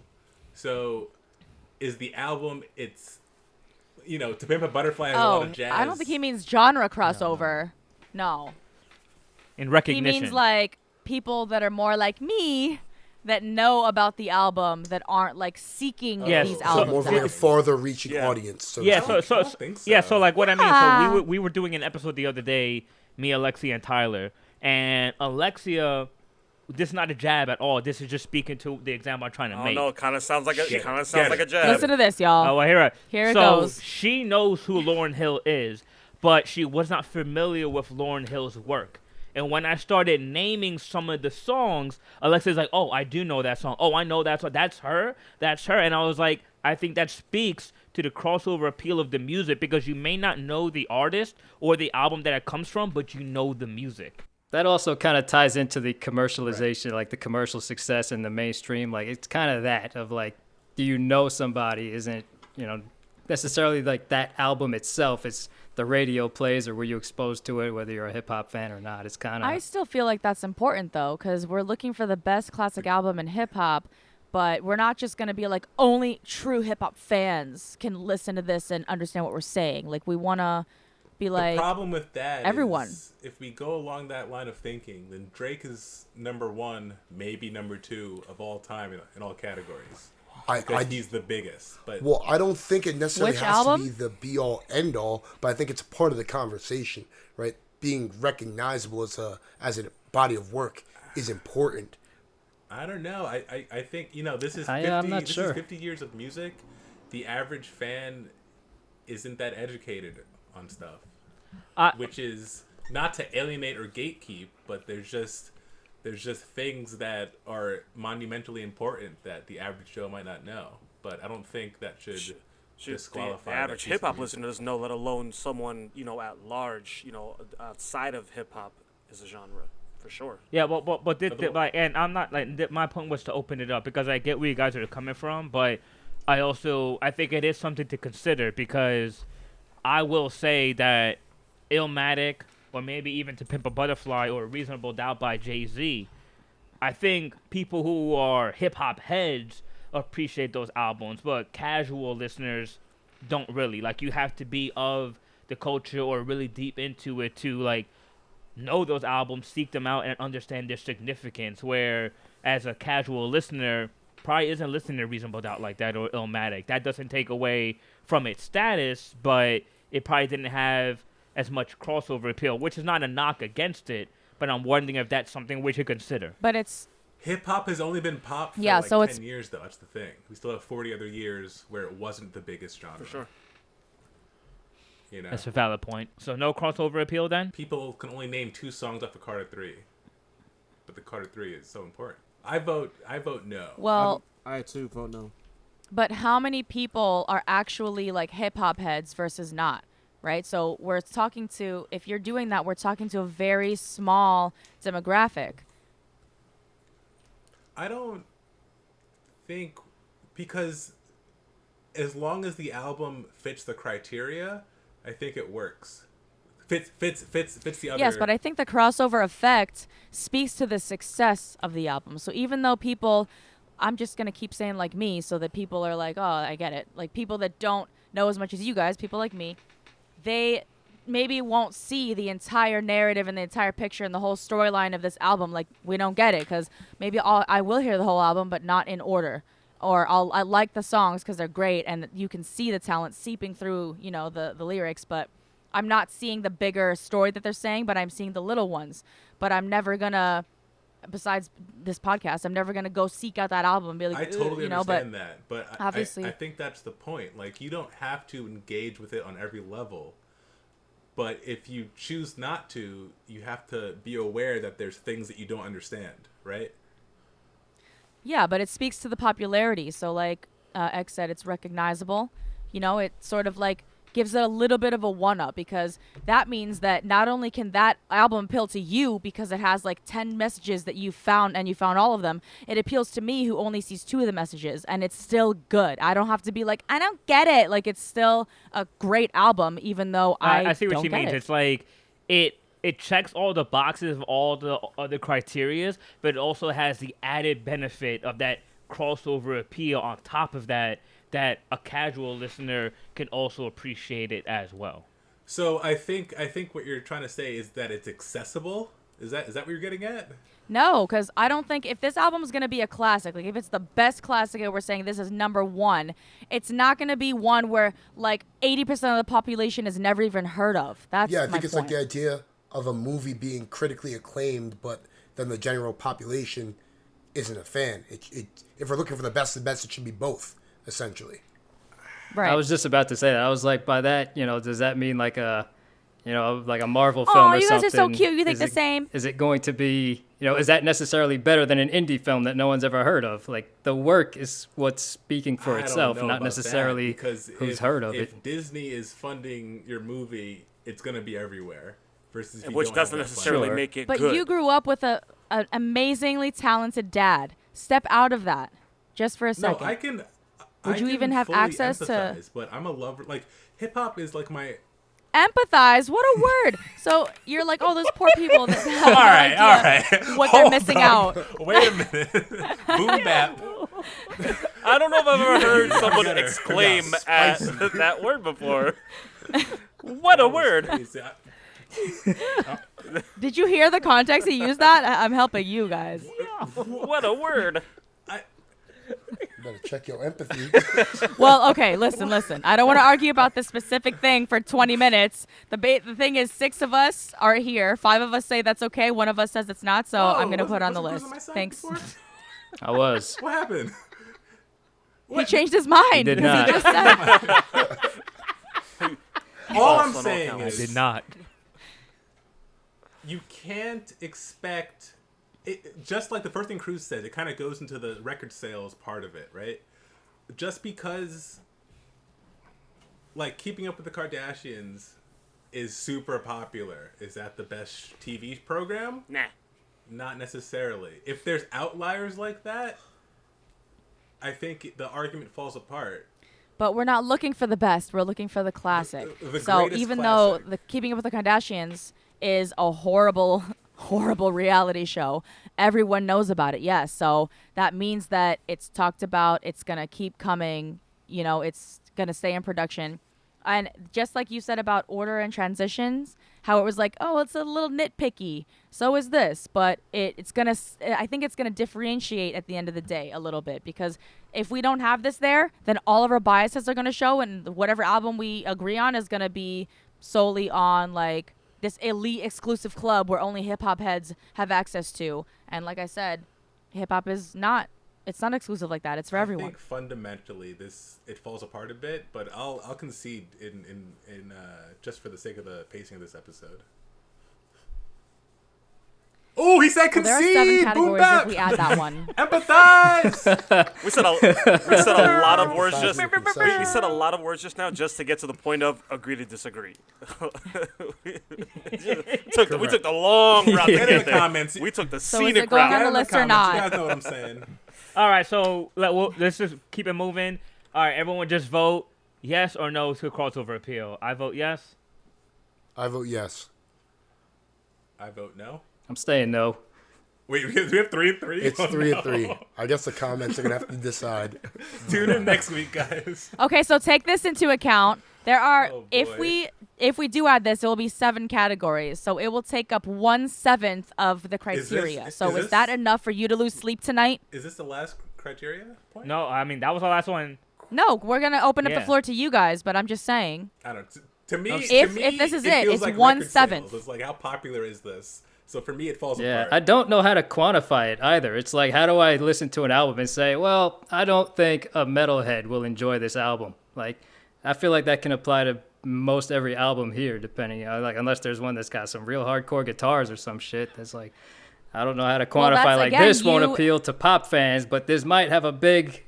So, is the album? It's To Pimp a Butterfly has a lot Oh, of jazz. I don't think he means genre crossover. No. In He recognition. means like people that are more like me that know about the album that aren't like seeking Yes, these so albums. More of like a out. farther reaching Yeah. audience. So Yeah, to so speak. I don't think yeah, so. so like what I mean, Ah. so we were doing an episode the other day, me, Alexia, and Tyler, and Alexia, this is not a jab at all. This is just speaking to the example I'm trying to Oh make. no, it kind of sounds like a. Get It kind it. of sounds Get like a it. jab. Listen to this, y'all. Oh, well, here, Here it so goes. she knows who Lauryn Hill is, but she was not familiar with Lauryn Hill's work. And when I started naming some of the songs, Alexia's like, "Oh, I do know that song. Oh, I know that song. That's her. That's her." And I was like, I think that speaks to the crossover appeal of the music because you may not know the artist or the album that it comes from, but you know the music. That also kind of ties into the commercialization, like the commercial success in the mainstream. Like it's kind of that of like, do you know somebody isn't, necessarily like that album itself. It's the radio plays or were you exposed to it, whether you're a hip hop fan or not. It's kind I of, still feel like that's important though, because we're looking for the best classic album in hip hop, but we're not just gonna be like only true hip hop fans can listen to this and understand what we're saying. Like we wanna be like the problem with that everyone. is if we go along that line of thinking, then Drake is number one, maybe number two of all time in all categories. Because he's the biggest. But Well, I don't think it necessarily Which has album? to be the be all end all, but I think it's a part of the conversation, right? Being recognizable as a body of work is important. I don't know. I think this is I'm not this sure. is 50 years of music. The average fan isn't that educated on stuff, which is not to alienate or gatekeep, but there's just things that are monumentally important that the average Joe might not know. But I don't think that should disqualify the that average piece of hip hop music. listener doesn't know, let alone someone at large, outside of hip hop is a genre for sure. Yeah, but Otherwise- like, and I'm not like my point was to open it up because I get where you guys are coming from, but I think it is something to consider because I will say that Illmatic or maybe even To Pimp a Butterfly or Reasonable Doubt by Jay-Z, I think people who are hip hop heads appreciate those albums, but casual listeners don't really. Like you have to be of the culture or really deep into it to like know those albums, seek them out, and understand their significance. Where as a casual listener, probably isn't listening to Reasonable Doubt like that or Illmatic. That doesn't take away from its status, but it probably didn't have as much crossover appeal, which is not a knock against it, but I'm wondering if that's something we should consider. But it's Hip hop has only been pop for Yeah, like so 10 it's- years, though. That's the thing. We still have 40 other years where it wasn't the biggest genre. For sure. You know, That's a valid point. So no crossover appeal then? people can only name 2 songs off of Carter 3, but the Carter 3 is so important. I vote no. well, I too vote no. but how many people are actually like hip hop heads versus not, right? So we're talking to, if you're doing that, we're talking to a very small demographic. I don't think, because as long as the album fits the criteria, I think it works. Fits the other. Yes, but I think the crossover effect speaks to the success of the album. So even though people, I'm just going to keep saying like me so that people are like, oh, I get it. Like people that don't know as much as you guys, people like me, they maybe won't see the entire narrative and the entire picture and the whole storyline of this album. Like we don't get it because maybe I will hear the whole album, but not in order. Or I like the songs because they're great and you can see the talent seeping through, you know, the lyrics, but I'm not seeing the bigger story that they're saying, but I'm seeing the little ones. But I'm never gonna, besides this podcast, I'm never gonna go seek out that album and be like, I totally you know, understand that, but obviously- I think that's the point. Like, you don't have to engage with it on every level, but if you choose not to, you have to be aware that there's things that you don't understand, right? Yeah, but it speaks to the popularity. So like X said, it's recognizable. You know, it sort of like gives it a little bit of a one-up because that means that not only can that album appeal to you because it has like 10 messages that you found and you found all of them, it appeals to me who only sees 2 of the messages and it's still good. I don't have to be like, I don't get it. Like it's still a great album even though I see what don't she get means. it. It's like it checks all the boxes of all the other criterias, but it also has the added benefit of that crossover appeal on top of that a casual listener can also appreciate it as well. So I think what you're trying to say is that it's accessible. Is that what you're getting at? No, because I don't think if this album is going to be a classic, like if it's the best classic and we're saying this is number 1, it's not going to be one where like 80% of the population has never even heard of. That's Yeah, I my think it's point. like the idea of a movie being critically acclaimed, but then the general population isn't a fan. If we're looking for the best, it should be both, essentially. Right. I was just about to say that. I was like, by that, you know, does that mean like a, you know, like a Marvel film Oh, or you guys something? are so cute. You think Is the it- same. Is it going to be, you know, is that necessarily better than an indie film that no one's ever heard of? Like the work is what's speaking for I don't itself, know not about necessarily that, because who's heard of it. If Disney is funding your movie, it's going to be everywhere. Versus if you Which don't have doesn't that necessarily Sure. make it But good. you grew up with an amazingly talented dad. Step out of that just for a funding. second. No, I can. Would I you can even have fully access to- empathize, But I'm a lover. Like hip hop is like my. Empathize. What a word. So you're like, oh, those poor people that have All no right, idea all right. what they're Hold missing on. out. Wait a minute. Boom bap. I don't know if I've ever heard someone Better. exclaim Yeah, at spicy. that word before. What a word. Did you hear the context he used that? I'm helping you guys. What a word. You better check your empathy. Well, okay, listen. I don't want to argue about this specific thing for 20 minutes. The thing is, 6 of us are here. 5 of us say that's okay. 1 of us says it's not, so I'm going to put it on the list. Thanks. I was. What happened? He changed his mind. He did because not. just said- All I'm Also no saying count. I is did not. you can't expect it, just like the first thing Cruz said, it kind of goes into the record sales part of it, right? Just because like Keeping Up with the Kardashians is super popular, is that the best TV program? Nah. Not necessarily. If there's outliers like that, I think the argument falls apart. But we're not looking for the best. We're looking for the classic. The So greatest even classic. though the Keeping Up with the Kardashians is a horrible, horrible reality show, everyone knows about it. Yes. So that means that it's talked about. It's gonna keep coming. You know, it's gonna stay in production. And just like you said about order and transitions, how it was like, oh, it's a little nitpicky. So is this, but I think it's gonna differentiate at the end of the day a little bit, because if we don't have this there, then all of our biases are gonna show, and whatever album we agree on is gonna be solely on like this elite exclusive club where only hip hop heads have access to. And like I said, hip hop is not. It's not exclusive like that. It's for everyone. I think fundamentally it falls apart a bit, but I'll concede in just for the sake of the pacing of this episode. Oh, he said concede. Well, there are 7 Boom categories bap. if we add that one. Empathize. We said a lot of words just. Concession. We said a lot of words just now just to get to the point of agree to disagree. we took the long route to Get in get the there. comments. We took the So is scenic it going route. on the Get in list or comments. not? You guys know what I'm saying. All right, so let's just keep it moving. All right, everyone just vote yes or no to crossover appeal. I vote yes. I vote yes. I vote no. I'm staying no. Wait, we have 3 and 3? It's Oh, 3 no. and 3. I guess the comments are gonna have to decide. Tune in next week, guys. Okay, so take this into account. There are, Oh, if boy. we do add this, it will be 7 categories. So it will take up 1/7 of the criteria. is So this- is that enough for you to lose sleep tonight? Is this the last criteria point? No, I mean that was the last one. No, we're gonna open up the Yeah. floor to you guys, but I'm just saying. I don't. To me, If this is it, feels it's like 1/7. record sales. It's like, how popular is this? So for me, it falls Yeah, apart. I don't know how to quantify it either. It's like, how do I listen to an album and say, well, I don't think a metalhead will enjoy this album? Like, I feel like that can apply to most every album here, depending, like, unless there's one that's got some real hardcore guitars or some shit that's like, I don't know how to Well, quantify, that's, like, again, this won't you- appeal to pop fans, but this might have a big,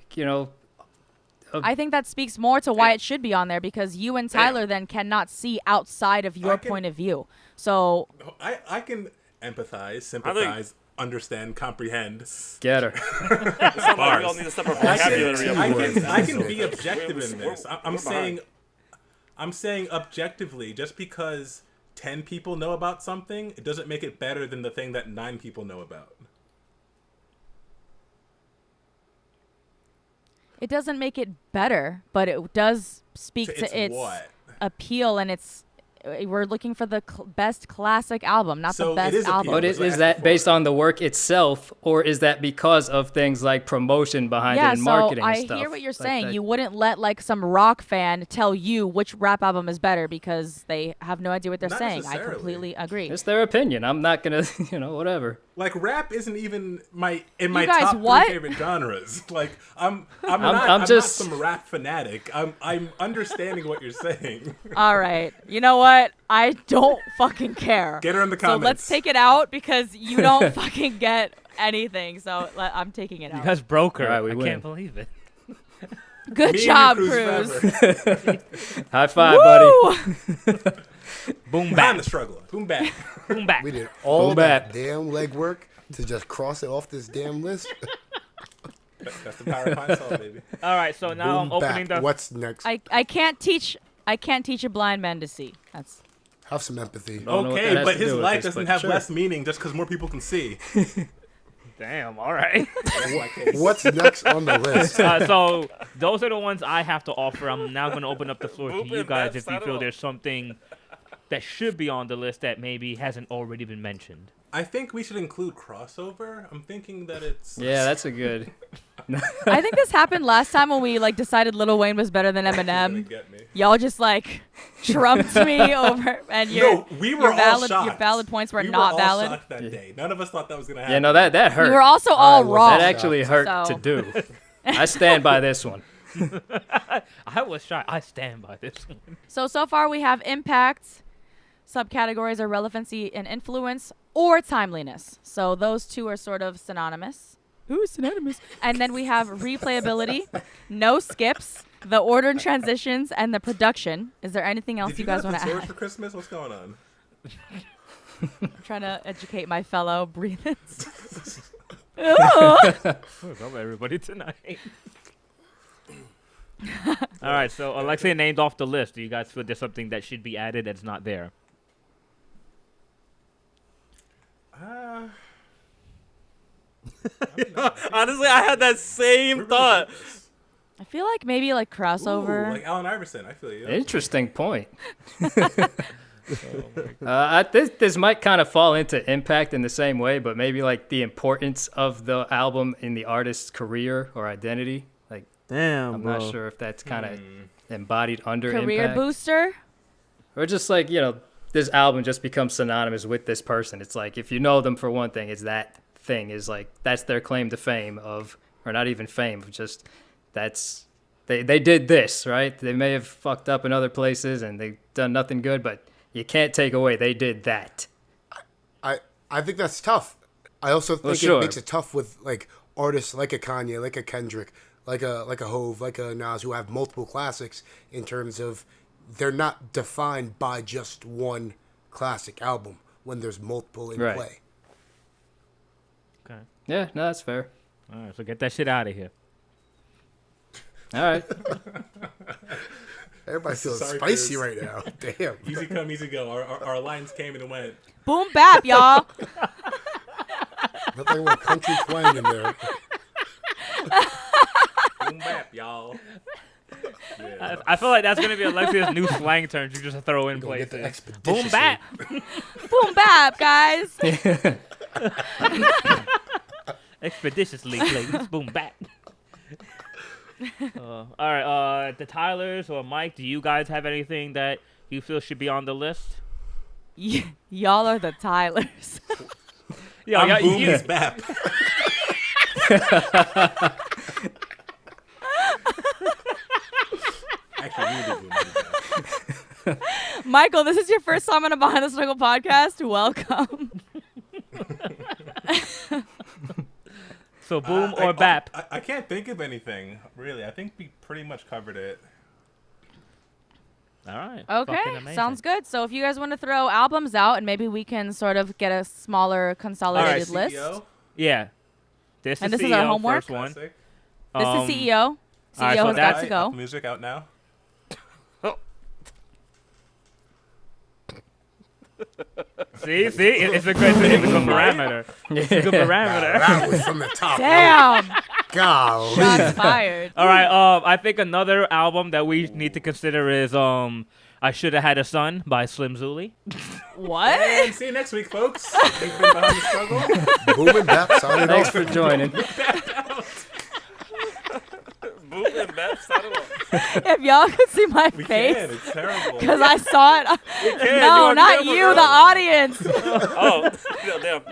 I think that speaks more to why it should be on there, because you and Tyler then cannot see outside of your can- point of view. So I can empathize, sympathize, understand, comprehend. get her. It's not like we all need to step our vocabulary up. I can be objective in this. I'm saying objectively, just because 10 people know about something, it doesn't make it better than the thing that 9 people know about. it doesn't make it better, but it does speak It's to its what? appeal, and we're looking for the best classic album, not So the it best is appeal. album. But That's what is I that asked based before. on the work itself, or is that because of things like promotion behind it Yeah, and so marketing I and stuff? hear what you're Like saying. that- You wouldn't let like some rock fan tell you which rap album is better because they have no idea what they're Not saying. I necessarily. completely agree. It's their opinion. I'm not gonna, whatever. Like, rap isn't even my guys, top what? 3 favorite genres. Like, I'm not just- some rap fanatic. I'm understanding what you're saying. All right. You know what? I don't fucking care. Get her in the So let's comments. take it out because you don't fucking get anything. So I'm taking it You out. guys broke her. All right, we I win. can't believe it. Good Me and you, job, Cruz, Cruz. forever. High five, buddy. Woo! Boom Behind back. the struggle. Boom back. Boom back. We did all Boom that bap. damn legwork to just cross it off this damn list. That's the power of Pine Sol, baby. All right, so now I'm Boom, opening bap. the. What's next? I can't teach a blind man to see. That's Have some empathy. Don't know what Okay, that has but to his do with life this, doesn't but have sure. less meaning just because more people can see. Damn. All right. That's my case. What's next on the list? So those are the ones I have to offer. I'm now going to open up the floor to you Moving guys that if you side feel up. there's something that should be on the list that maybe hasn't already been mentioned. I think we should include crossover. I'm thinking that it's... Yeah, that's a good. I think this happened last time when we like decided Lil Wayne was better than gonna Eminem. get me. Y'all just like trumped me over, and No, we were your all valid shocked. your valid points were we not were all valid. shocked that day. None of us thought that was going to happen. Yeah, no, that hurt. You were also all was wrong. That actually hurt So- to do. I stand by this one. I was shocked. I stand by this one. So far we have impact. Subcategories are relevancy and influence or timeliness. So those two are sort of synonymous. Ooh, synonymous. And then we have replayability, no skips, the order and transitions, and the production. Is there anything else Did you you guys get want to the sword add? for Christmas? What's going on? I'm trying to educate my fellow breathers. What's up, everybody, tonight? All right, so Alexia named off the list. Do you guys feel there's something that should be added that's not there? Honestly, I had that same thought. I feel like maybe like crossover. Ooh, like Allen Iverson. I feel you. Interesting point. This might kind of fall into impact in the same way, but maybe like the importance of the album in the artist's career or identity. Like, Damn, I'm bro. not sure if that's kind of embodied under Career impact. booster. Or just like, this album just becomes synonymous with this person. It's like, if you know them for one thing, it's that thing is like, that's their claim to fame of, or not even fame, of just, that's, they did this, right? They may have fucked up in other places and they've done nothing good, but you can't take away they did that. I think that's tough. I also think sure. it makes it tough with like artists like a Kanye, like a Kendrick, like a Hove, like a Nas, who have multiple classics in terms of they're not defined by just one classic album when there's multiple in Right. play. Okay. Yeah, no, that's fair. All right, so get that shit out of here. All right. Everybody feels Sorry, spicy Chris. right now. Damn. Easy come, easy go. Our lines came and went. Boom bap, y'all. Nothing like country twang in there. Boom bap, y'all. Yeah. I feel like that's gonna be Alexia's new slang term. You just throw in Gonna get the places. expeditiously. Boom bap. Boom bap, guys. Expeditiously, please. Boom bap. All right. The Tylers or Mike, do you guys have anything that you feel should be on the list? Y'all are the Tylers. Yo, I'm y'all- boom you- is bap. Actually, you do boom is bap. Michael, this is your first time on a Behind the Struggle podcast. Welcome. So boom I- or bap? I can't think of anything, really. I think we pretty much covered it. All right. Okay, Fucking amazing. sounds good. So if you guys want to throw albums out and maybe we can sort of get a smaller consolidated list. CEO, Yeah. This And is this is our CEO, homework? First one. classic. This Um, is CEO. all right, CEO so has got that's- to go. Apple Music out now. See, it's a good parameter. It's a good parameter. That was from the top. Damn. Golly. Shots fired. All right. I think another album that we need to consider is "I Should Have Had a Son" by Slim Zuli. What? And see you next week, folks. You've been Behind the Struggle. Boom and bap sounded Thanks off. for joining. Boom and bap started off. If y'all could see my We face, can. It's terrible. because I saw it. No, on not camera, you, girl. the audience. Oh, yeah, damn.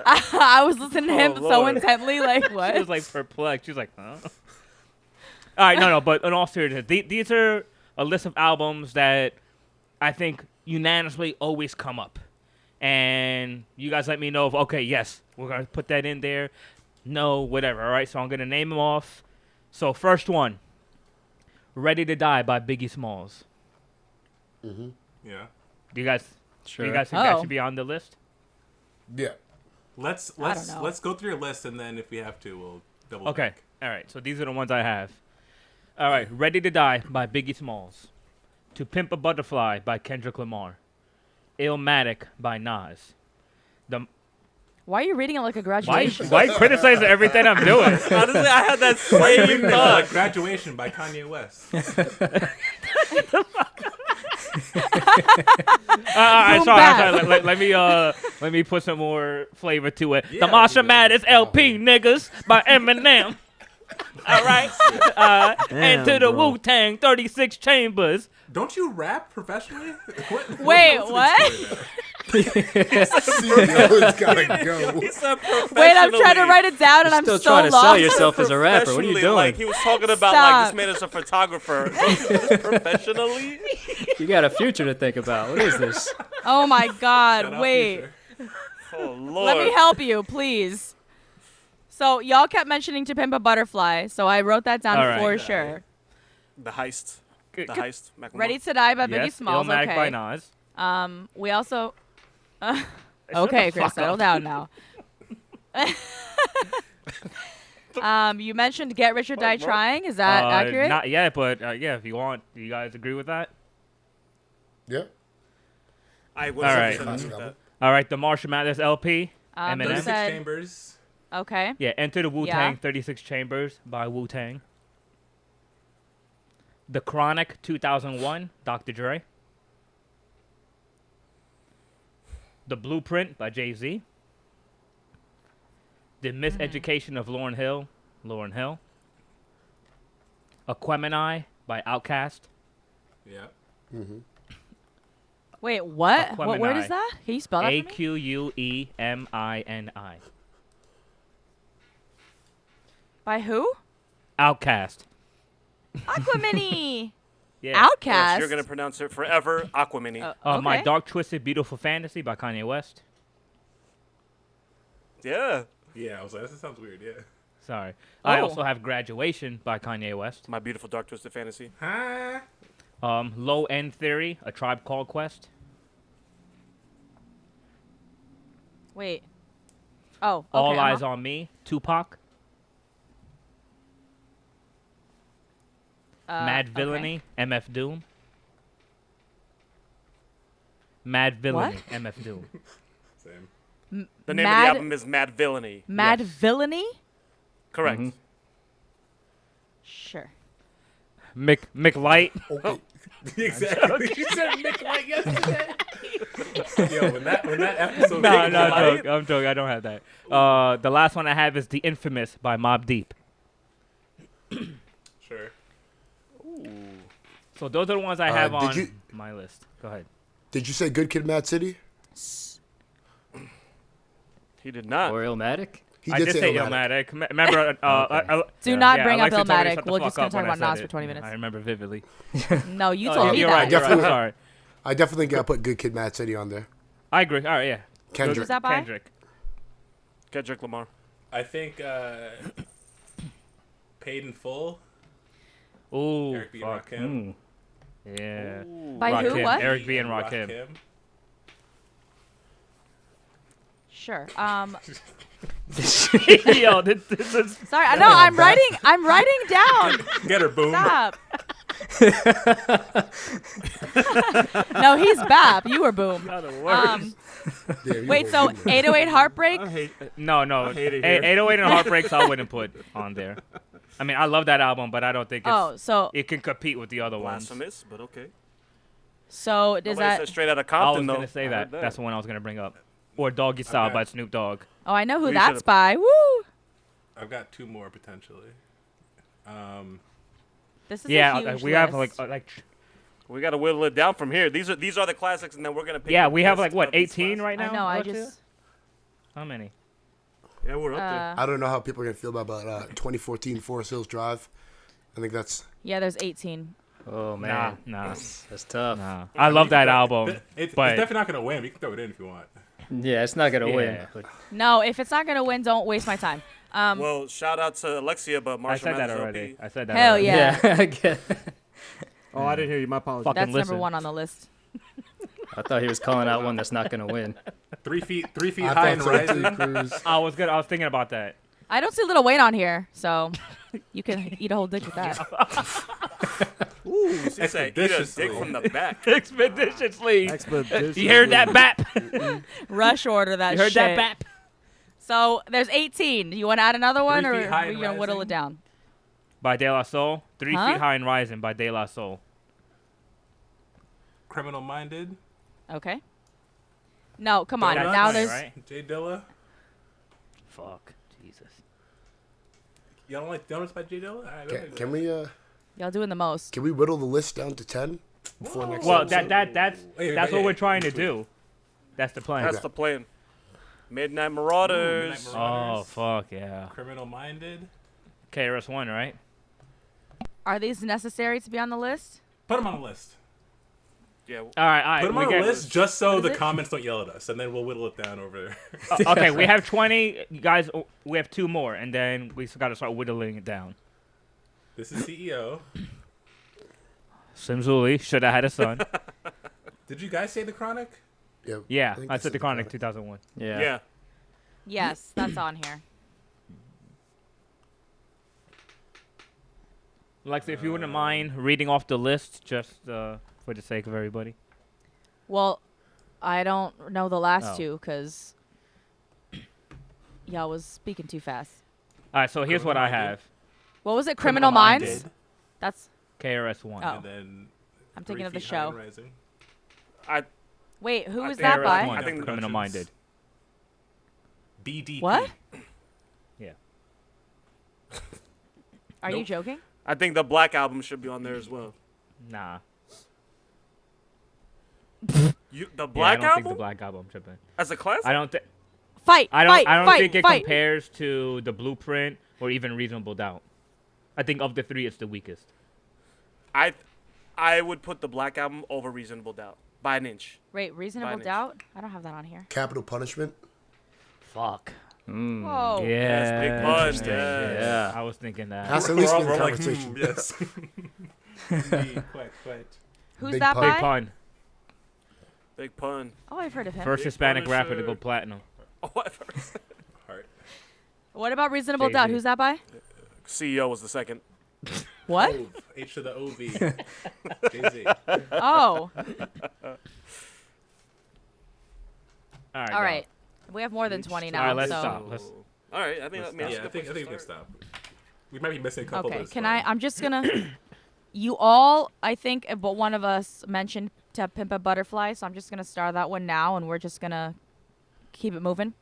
I was listening to him Oh, so Lord. intently, like She what? was like perplexed. She was like, "Huh?" All right, no. But in all seriousness, these are a list of albums that I think unanimously always come up, and you guys let me know if okay, yes, we're gonna put that in there. No, whatever. All right, so I'm gonna name them off. So first one, "Ready to Die" by Biggie Smalls. Yeah. Do you guys? Sure. Do you guys think that Oh. should be on the list? Yeah. Let's I don't know. let's go through your list, and then if we have to, we'll double. Okay. check. All right. So these are the ones I have. All right. "Ready to Die" by Biggie Smalls. "To Pimp a Butterfly" by Kendrick Lamar. "Illmatic" by Nas. Why are you reading it like a Why graduation? why criticizing everything I'm doing? Honestly, I had that same Like thought. Graduation by Kanye West. All Boom right, sorry. bap. Let me put some more flavor to it. Yeah, "The Marshall we do. Mathers LP niggas" by Eminem. All right. And "To the bro. Wu-Tang 36 Chambers." Don't you rap professionally? Wait, goes to what? the story there? CEO's gotta go. He said Wait, I'm trying to write it down and I'm Still so trying to lost. sell yourself as a rapper. What are you Professionally, doing? Like he was talking about Stop. like this man is a photographer. Professionally? You got a future to think about. What is this? Oh my Shout God! out Wait, Future. Oh Lord. let me help you, please. So y'all kept mentioning "To Pimp a Butterfly," so I wrote that down All right. for sure. The heist. The Good. heist. Macklemore. "Ready to Die" by Biggie Yes. Smalls. Illmatic by Okay. Nas. We also. Shut Okay, the Chris, fuck settle up. down now. You mentioned "Get Rich or Die Trying." Is that accurate? Not yet, but yeah, if you want, do you guys agree with that? Yeah. I would All say right. something like Classic that. All right, "The Marshall Mathers LP." You Eminem. 36 said Chambers. Okay. Yeah, Enter the Wu-Tang Yeah. 36 Chambers by Wu-Tang. The Chronic 2001, Dr. Dre. The Blueprint by Jay-Z. The Miseducation of Lauryn Hill, Lauryn Hill. Aquemini by Outkast. Yeah. Wait, what? What word Aquemini. is that? Can you spell that for me? Aquemini. By who? Outkast. Aquamini. Yeah. Yes, Outcast. you're gonna pronounce it forever. Aquamini. My Okay. Dark Twisted Beautiful Fantasy by Kanye West. Yeah. Yeah, I was like, this sounds weird. Yeah. Sorry. I Oh. also have Graduation by Kanye West. My beautiful dark twisted fantasy. Huh? Low End Theory, A Tribe Called Quest. Wait. Oh. Okay, All Eyes uh-huh. on Me, Tupac. Mad Okay. Villainy, MF Doom. Mad Villainy, What? MF Doom. Same. The name of Mad- the album is Mad Villainy. Mad Yes. Villainy? Correct. Sure. McLight. Okay. Exactly. You said Nick Light yesterday. Yo, when that episode. No, Nick no, Light- I'm joking. I don't have that. The last one I have is The Infamous by Mobb Deep. Sure. So those are the ones I have did on you- my list. Go ahead. Did you say Good Kid, Mad City? He did not. Or Illmatic? He I did say Illmatic. Illmatic. Remember? Do not yeah, bring up Alexa told me to Illmatic. shut the We're fuck just gonna up talk when I about said Nas it. for 20 minutes. I remember vividly. No, you Oh, told yeah, me you're that. right. You're right. I'm Definitely. sorry. I definitely got to put Good Kid, Mad City on there. I agree. All right, yeah. Kendrick. Who's that by? Kendrick. Kendrick Lamar. I think Paid in Full. Ooh, Eric B. and fuck. Rakim. Yeah. By who? Rakim. What? Eric B. and Rakim. Sure. Yo, this is. Sorry. I know. I'm writing. I'm writing down. Get her, boom. Stop. No, he's Bap. You were Boom. Yeah, you Wait. were So good. 808 Heartbreak. No. hate it here. 808 and Heartbreaks I wouldn't put on there. I mean, I love that album, but I don't think So it can compete with the other ones. Blasphemous, but okay. so does Nobody that? said straight out of I was Compton, though. gonna say I that. heard That's the one I was gonna bring up. Or Doggy Style Okay. by Snoop Dogg. Oh, I know who We that's should've- by. Woo. I've got two more potentially. This is Yeah, a huge we have list. like We got to whittle it down from here. These are the classics, and then we're gonna pick. yeah, the we have best like what of these 18 classics. right now. I know. I Alexia? just. How many? Yeah, we're up there. I don't know how people are going to feel about 2014 Forest Hills Drive. I think that's... Yeah, there's 18. Oh, man. Nah. That's tough. I love that album, It's but definitely not gonna win. We can throw it in if you want. Yeah, it's not going to win. Yeah. But No, if it's not gonna win, don't waste my time. Well, shout out to Alexia, but I Marshall said that Mathers already. OP. I said that. Hell already. yeah. yeah, I get Oh, I didn't hear you. My apologies. Fuck. That's listen. number 1 on the list. I thought he was calling out one that's not going to win. 3 feet I high and thought so too, rising. Cruz. I was good. I was thinking about that. I don't see Little Wayne on here, so you can eat a whole dick with that. Ooh, she said, eat a Expeditiously. dick from the back. Expeditiously. Expedition. You heard that, Bap? Rush order that You heard shit. that, Bap? So there's 18. Do you want to add another one, 3 or feet high are and you gonna whittle rising? it down? By De La Soul. 3 Huh? Feet High and Rising by De La Soul. Criminal Minded. Okay. No, come on. That's Now mine, there's. right? J Dilla. Fuck. Jesus. Y'all don't like donuts by J Dilla? All right, Can we Y'all doing the most. can we whittle the list down to 10 before next Well, episode? that's Wait, what wait, we're wait. trying to do. That's the plan. That's the plan. Midnight Marauders. Midnight Oh Marauders. fuck yeah. Criminal Minded. KRS-One, right? Are these necessary to be on the list? Put them on the list. Yeah. All right. Put them we on the get- list just so What the is it? comments don't yell at us, and then we'll whittle it down over there. Okay, we have 20. You guys, we have 2 more, and then we got to start whittling it down. This is CEO. Slim Zuli should have had a son. Did you guys say the Chronic? Yeah, think I this said is the Chronic Chronic. 2001. Yeah. Yeah. Yes, that's on here. Lexi, if you wouldn't mind reading off the list, just for the sake of everybody. Well, I don't know the last Oh. two because Y'all was speaking too fast. All right, so here's what I have. What was it? Criminal Minds? Minded, That's. KRS-One. Oh. And then I'm 3 thinking of the Feet High and show. Rising. Wait, who I is think that by? KRS-One, I think Criminal Minded. BDP. What? Yeah. Are you Nope. joking? I think the Black Album should be on there as well. Nah. The Yeah, I Black don't think the Album Black Album should be. as a classic. I don't think. Fight! I don't. Fight! I don't fight, think it fight. compares to the Blueprint or even Reasonable Doubt. I think of the three, it's the weakest. I would put the Black Album over Reasonable Doubt by an inch. Wait, Reasonable Finance. Doubt? I don't have that on here. Capital Punishment. Fuck. Whoa. Yeah. Yes, big pun. interesting. Yes. Yeah. I was thinking that. Has to at least be in the We're all like, conversation. yes. Indeed, quite. Who's Big that pun. Big by? pun. Big pun. Oh, I've heard of him. First Hispanic rapper to Punisher. go platinum. Oh, whatever. Heart. What about Reasonable Jay-Z. Doubt? Who's that by? CEO was the second. What? Ove, H to the OV. Jay-Z. Oh. All right. All right. We have more than 20 now. All right, let's so. stop. Let's. All right. I mean, that's Yeah, a I good think place we to can start. stop. We might be missing a couple Okay, of can I? I'm just gonna. You all, I think, but one of us mentioned to Pimp a Butterfly, so I'm just gonna start that one now, and we're just gonna keep it moving.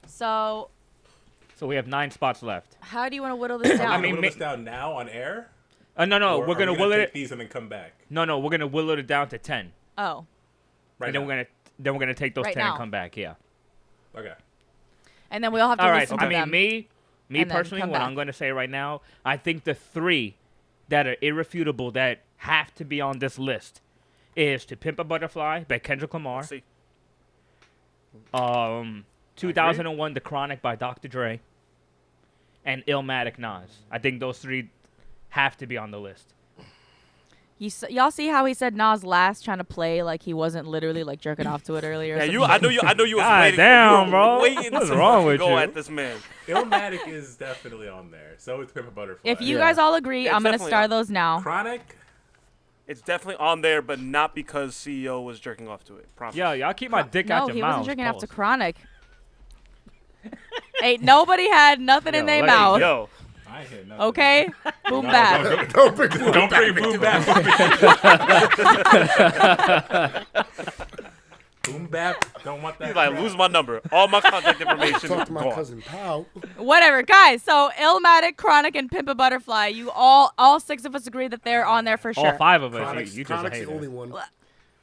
So So we have 9 spots left. how do you want to whittle this down? I mean, whittle this down now on air? No. Or We're are gonna we whittle take it. these and then come back. No. We're gonna whittle it down to 10, oh, Right and then now. we're gonna take those Right 10 and now. come back. Yeah. Okay. and then we all have to All right. listen to I mean, them. me and then personally, come what back. I'm gonna say right now, I think the 3 that are irrefutable that have to be on this list is "To Pimp a Butterfly" by Kendrick Lamar. See, 2001 The Chronic by Dr. Dre, and Illmatic Nas. I think those 3 have to be on the list. Y'all see how he said Nas last, trying to play like he wasn't literally like jerking off to it earlier. or yeah, something? I know you was God waiting. damn, you bro. were waiting What's to wrong with go you? at this man. Illmatic is definitely on there. So is Pimp a Butterfly. If you guys all agree, It's I'm gonna definitely start on. those now. Chronic. It's definitely on there, but not because CEO was jerking off to it. Promise. Yo, y'all keep my dick out No, your he mouth. wasn't drinking after Pause. Chronic. Ain't nobody had nothing in Yo, their let it mouth. Yo, I hear nothing. Okay, boom bap. Don't bring Don't bring boom bap. Boom bap. Don't want that. he's like, crap. lose my number. All my contact information Talk to my gone. cousin Pal. Whatever, guys. So Illmatic, Chronic, and Pimp a Butterfly. You all 6 of us agree that they're on there for sure. All 5 of us. Chronic's, You just a Chronic's the hater. only one.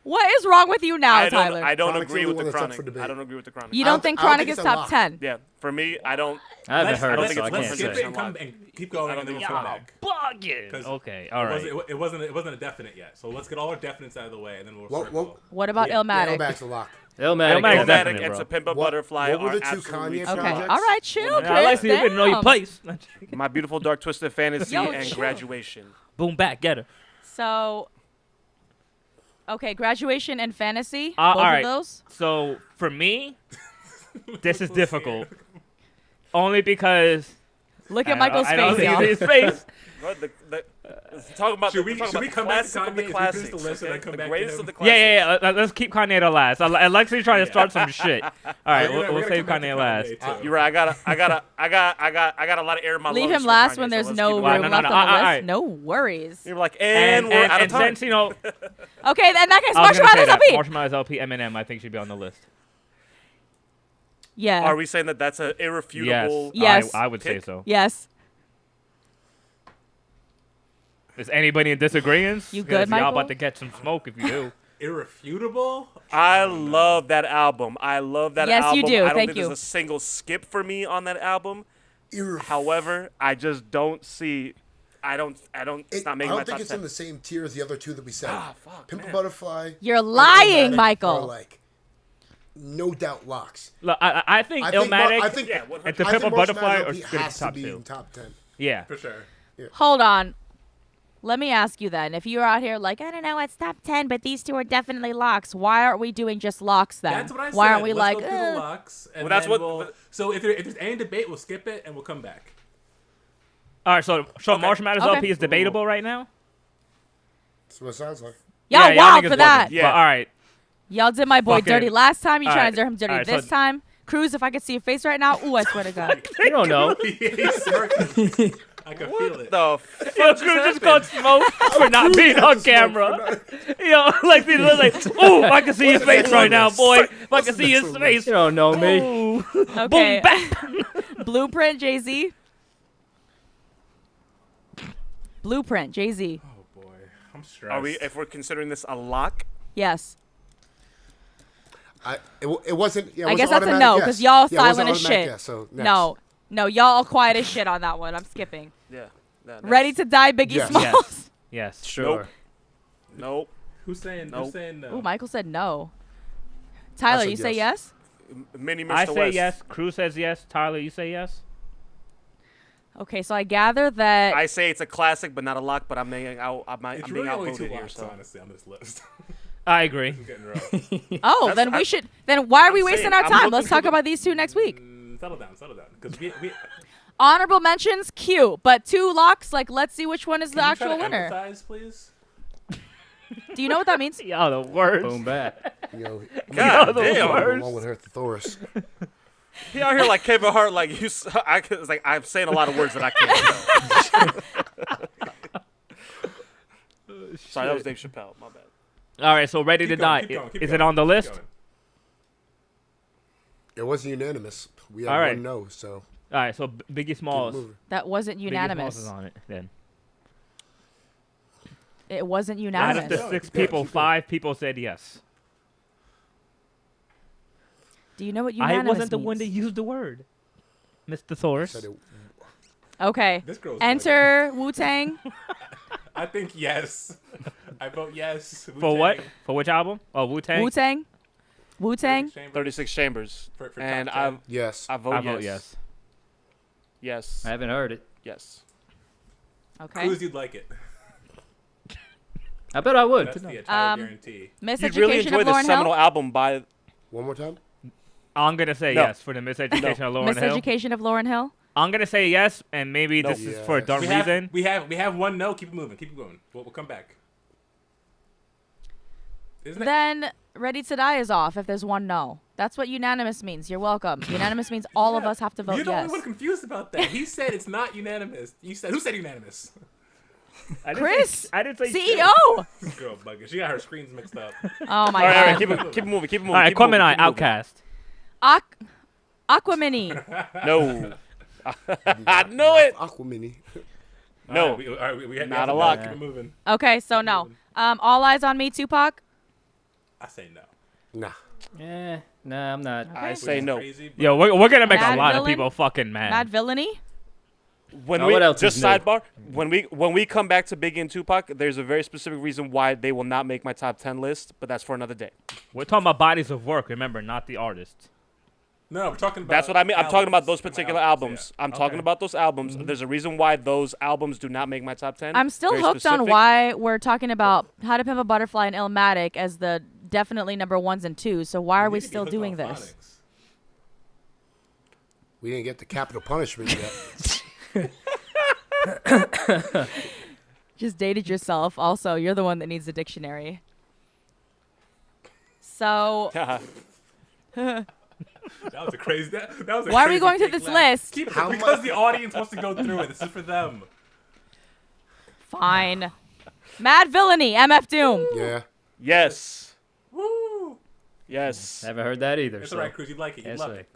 What is wrong with you now, Tyler? I don't Chronic's agree the with one the that's up Chronic. for debate. I don't agree with the Chronic. you I don't don't- think I don't Chronic think is it's a top lock. 10? Yeah, for me, I don't. I haven't Let's, heard let's, it, so I let's can't skip say. it and, and keep going, and then we'll come back. Bugging. 'Cause Okay, all right. It wasn't a definite yet. So let's get all our definites out of the way, and then we'll What- circle. what- What about Yeah, Illmatic? Illmatic's a lock. Illmatic, Illmatic is definitely, Illmatic and bro. To Pimp a What- Butterfly what were are the two absolutely Kanye Okay, projects? all right, chill, Yeah, I like Chris. to even know your damn. place. My Beautiful Dark Twisted Fantasy Yo, and chill. Graduation. Boom, back, get her. So, okay, Graduation and Fantasy. All both right. of those. So for me, this is difficult. Only because Look I at don't- Michael's I don't face, y'all. see his face. What talk about Should the, we- talk should about we the come back to classic of the Kanye as we finish classics, the list and okay? then come the back to greatest him? of the classics. Yeah. Let's keep Kanye to last. Alexei's trying to start some shit. All right, We're we'll gonna save come back to Kanye last. too. You're right. I got a lot of air in my Leave lungs him for last Kanye, when so there's let's no keep room it Why? going. No, left no, on the all right. list. No worries. You're like, and we're out of time. since you know, Okay, then in that case, I was gonna say Marshmallows that LP. Marshmallows LP, Eminem, I think should be on the list. Yeah. Are we saying that that's an irrefutable? Yes. I would say pick? so. Yes. Is anybody in disagreement? You good, Y'all Michael? about to get some smoke if you do. Irrefutable. I love that album. I love that Yes, you album. do. I don't Thank think you. there's a single skip for me on that album. Irref- However, I just don't see. I don't. It's I not making don't my think top it's 10. in the same tier as the other two that we said. Fuck, Pimp a man. Butterfly. You're and lying, Illmatic Michael. are, like, no doubt locks. Look, I think I think Illmatic I think, Yeah, and To I Pimp a think Butterfly Marshmallows are LP good has to top be 2. in top 10. Yeah. For sure. Hold on. Let me ask you then. If you're out here like, I don't know, it's top 10, but these two are definitely locks. Why aren't we doing just locks then? That's what I said. Why aren't we Let's like, go through the locks, and Well, that's then what- we'll, so if there's any debate, we'll skip it and we'll come back. All right, so Marshmallows Okay. LP is debatable right now. That's what it sounds like. y'all Yeah, y'all wild niggas for that. bugging. Yeah. But all right. Y'all did my boy Fucking- dirty last time. You all trying right. to do him dirty All right, this so- time. Cruz, if I could see your face right now, ooh, I swear to God. You don't know. He's smirking. I can feel it. The Yo, Cruz just got smoked for not being on camera. Yo, like these are like, ooh, I can see your face right now, boy. If I can see his face. You don't know me. Ooh. Okay. Boom, bam. Blueprint, Jay-Z. Blueprint, Jay-Z. Oh boy, I'm stressed. Are we? If we're considering this a lock, Yes. It wasn't. Yeah, it I was guess an that's a automatic no, yes. because y'all Yeah, it was an silent as automatic shit. yes, so next. No, y'all all quiet as shit on that one. I'm skipping. yeah. Ready to die, Biggie Yes. Smalls? Yes. Sure. Nope. Who's saying? Nope. Who's saying no? Ooh, Michael said no. Tyler, said you say yes. yes? Mini Mr. I say West. yes. Cruz says yes. Tyler, you say yes. Okay, so I gather that. I say it's a classic, but not a lock. But I'm being It's being really only two outvoted here. locks, So honestly, on this list. I agree. It's getting rough. Oh, That's- then we I- should. Then why are we I'm wasting saying, our I'm time? looking Let's for talk the- about these two next week. Settle down, because we Honorable mentions, cute, but two locks. Like, let's see which one is the Can you try actual to winner. empathize, please. Do you know what that means? Y'all the worst. Boom, bat. You know, God the damn. worst. along with her thesaurus. He out here like Kevin Hart, like you. It's like I'm saying a lot of words that I can't. Sorry, that was Dave Chappelle. My bad. All right, so ready to Keep going, die. keep going, keep Is going, it on the keep list? going. It wasn't unanimous. We had All right. one no, so All right, so Biggie keep Smalls. moving. That wasn't Biggie Smalls unanimous. is on it then. It wasn't Out of unanimous. the Keep 6 going, people, keep going. 5 people said yes. Do you know what I unanimous wasn't the one that means? used the word. Mr. Thor's. Said it, Okay. This girl's Enter Wu-Tang. I think yes. I vote yes. For what? For which album? Oh, Wu-Tang? Wu-Tang. Wu-Tang. 36 Chambers. For And top 10. yes. I vote I yes. vote yes. Yes. I haven't heard it. Yes. Okay. Clues you'd like it. I bet I would. That's the entire guarantee. You'd Miseducation really enjoy of the Lauryn seminal Hill. album by. One more time. I'm going to say No. yes for the Miseducation of Lauryn Hill. Miseducation of Lauryn Hill. I'm going to say yes, and maybe No. this is for a Yes. dumb We reason. have one no. Keep it moving. Keep it going. We'll come back. Isn't it? Then Ready to Die is off if there's one no. That's what unanimous means. You're welcome. Unanimous means all of us have to vote You're the yes. only one confused about that. He said it's not unanimous. You said who said unanimous? I didn't Chris, say, I didn't say CEO. This girl bugging. She got her screens mixed up. Oh my All right, god. keep it moving. Keep it moving. All right, keep it moving, Aquemini, keep it moving. Outcast. Aquamini. No. I know it. Aquamini. No. All right, we have Not to a know. lock. Keep it moving. Okay, so no. All Eyes on Me, Tupac. I say no. Nah. Nah, I'm not. I Okay. say no. Crazy, but Yo, we're going to make Mad a lot of Villain? people fucking mad. Mad Villainy. When Now, we what else just is new? sidebar, when we come back to Biggie and Tupac, there's a very specific reason why they will not make my top 10 list, but that's for another day. We're talking about bodies of work, remember, not the artists. no, we're talking about. That's what I mean. I'm talking about those albums. particular albums. Yeah. I'm talking about those albums. There's a reason why those albums do not make my top 10. I'm still Very hooked on specific. why we're talking about How to Pimp a Butterfly and Illmatic as the definitely number 1s and 2s. So why are You we need to be still hooked doing on this? phonics. We didn't get the capital punishment yet. Just dated yourself. Also, you're the one that needs a dictionary. So That was a crazy. That was a why are we crazy going through take this last. list? Keep it How because the audience wants to go through it. This is for them. Fine. Mad Villainy, MF Doom. Yeah. Yes. Woo! Yes. Haven't heard that either. It's so. alright, Cruz. You'd like it. You'd Yes, love sir. it.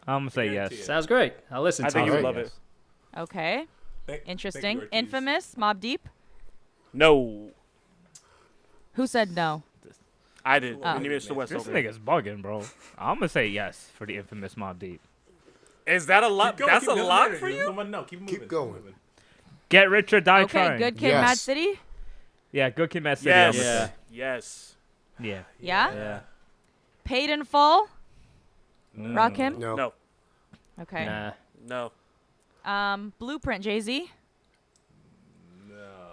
I'm going to say Guarantee yes. it. Sounds great. I'll listen I to think it. you would Alright, love yes. it. Okay. Thank Interesting. you, Ortiz. Infamous, Mob Deep. No. Who said no? I did. Oh. Mini Mr. West This over. nigga's bugging, bro. I'm going to say yes for the infamous Mob Deep. Is that a lot? Keep going, That's keep a going. lock No, for no, you? no, no, keep moving. Keep going. moving. Get Rich or Die Okay, Trying. Good Kid, Mad Yes. City. Yeah, Good Kid, Mad City. Yes. I'm gonna Yeah. say. Yes. Yeah. Yeah? Yeah. Paid in Full. No. Rakim. No. No. Okay. Nah. No. Blueprint, Jay-Z.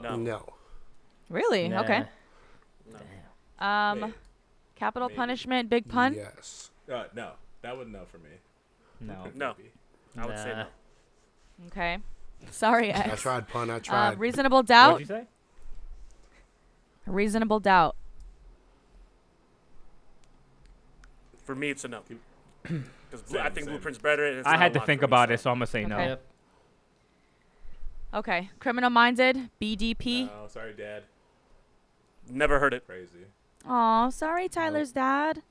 No. No. Really? Nah. Okay. Maybe. Capital Maybe. Punishment, Big Pun. Yes. No, that would no for me. No. No. Maybe. I would say Nah. no. Okay. Sorry, I X. tried, pun. I tried. Reasonable Doubt. What'd you say? Reasonable Doubt. For me, it's a no. Because I think Blueprint's better. And it's I not had a to lock think for me, about it, so I'm gonna say no. Okay. Yep. Okay. Criminal Minded, BDP. No, sorry, Dad. Never heard it. Crazy. Aw, sorry, Tyler's dad.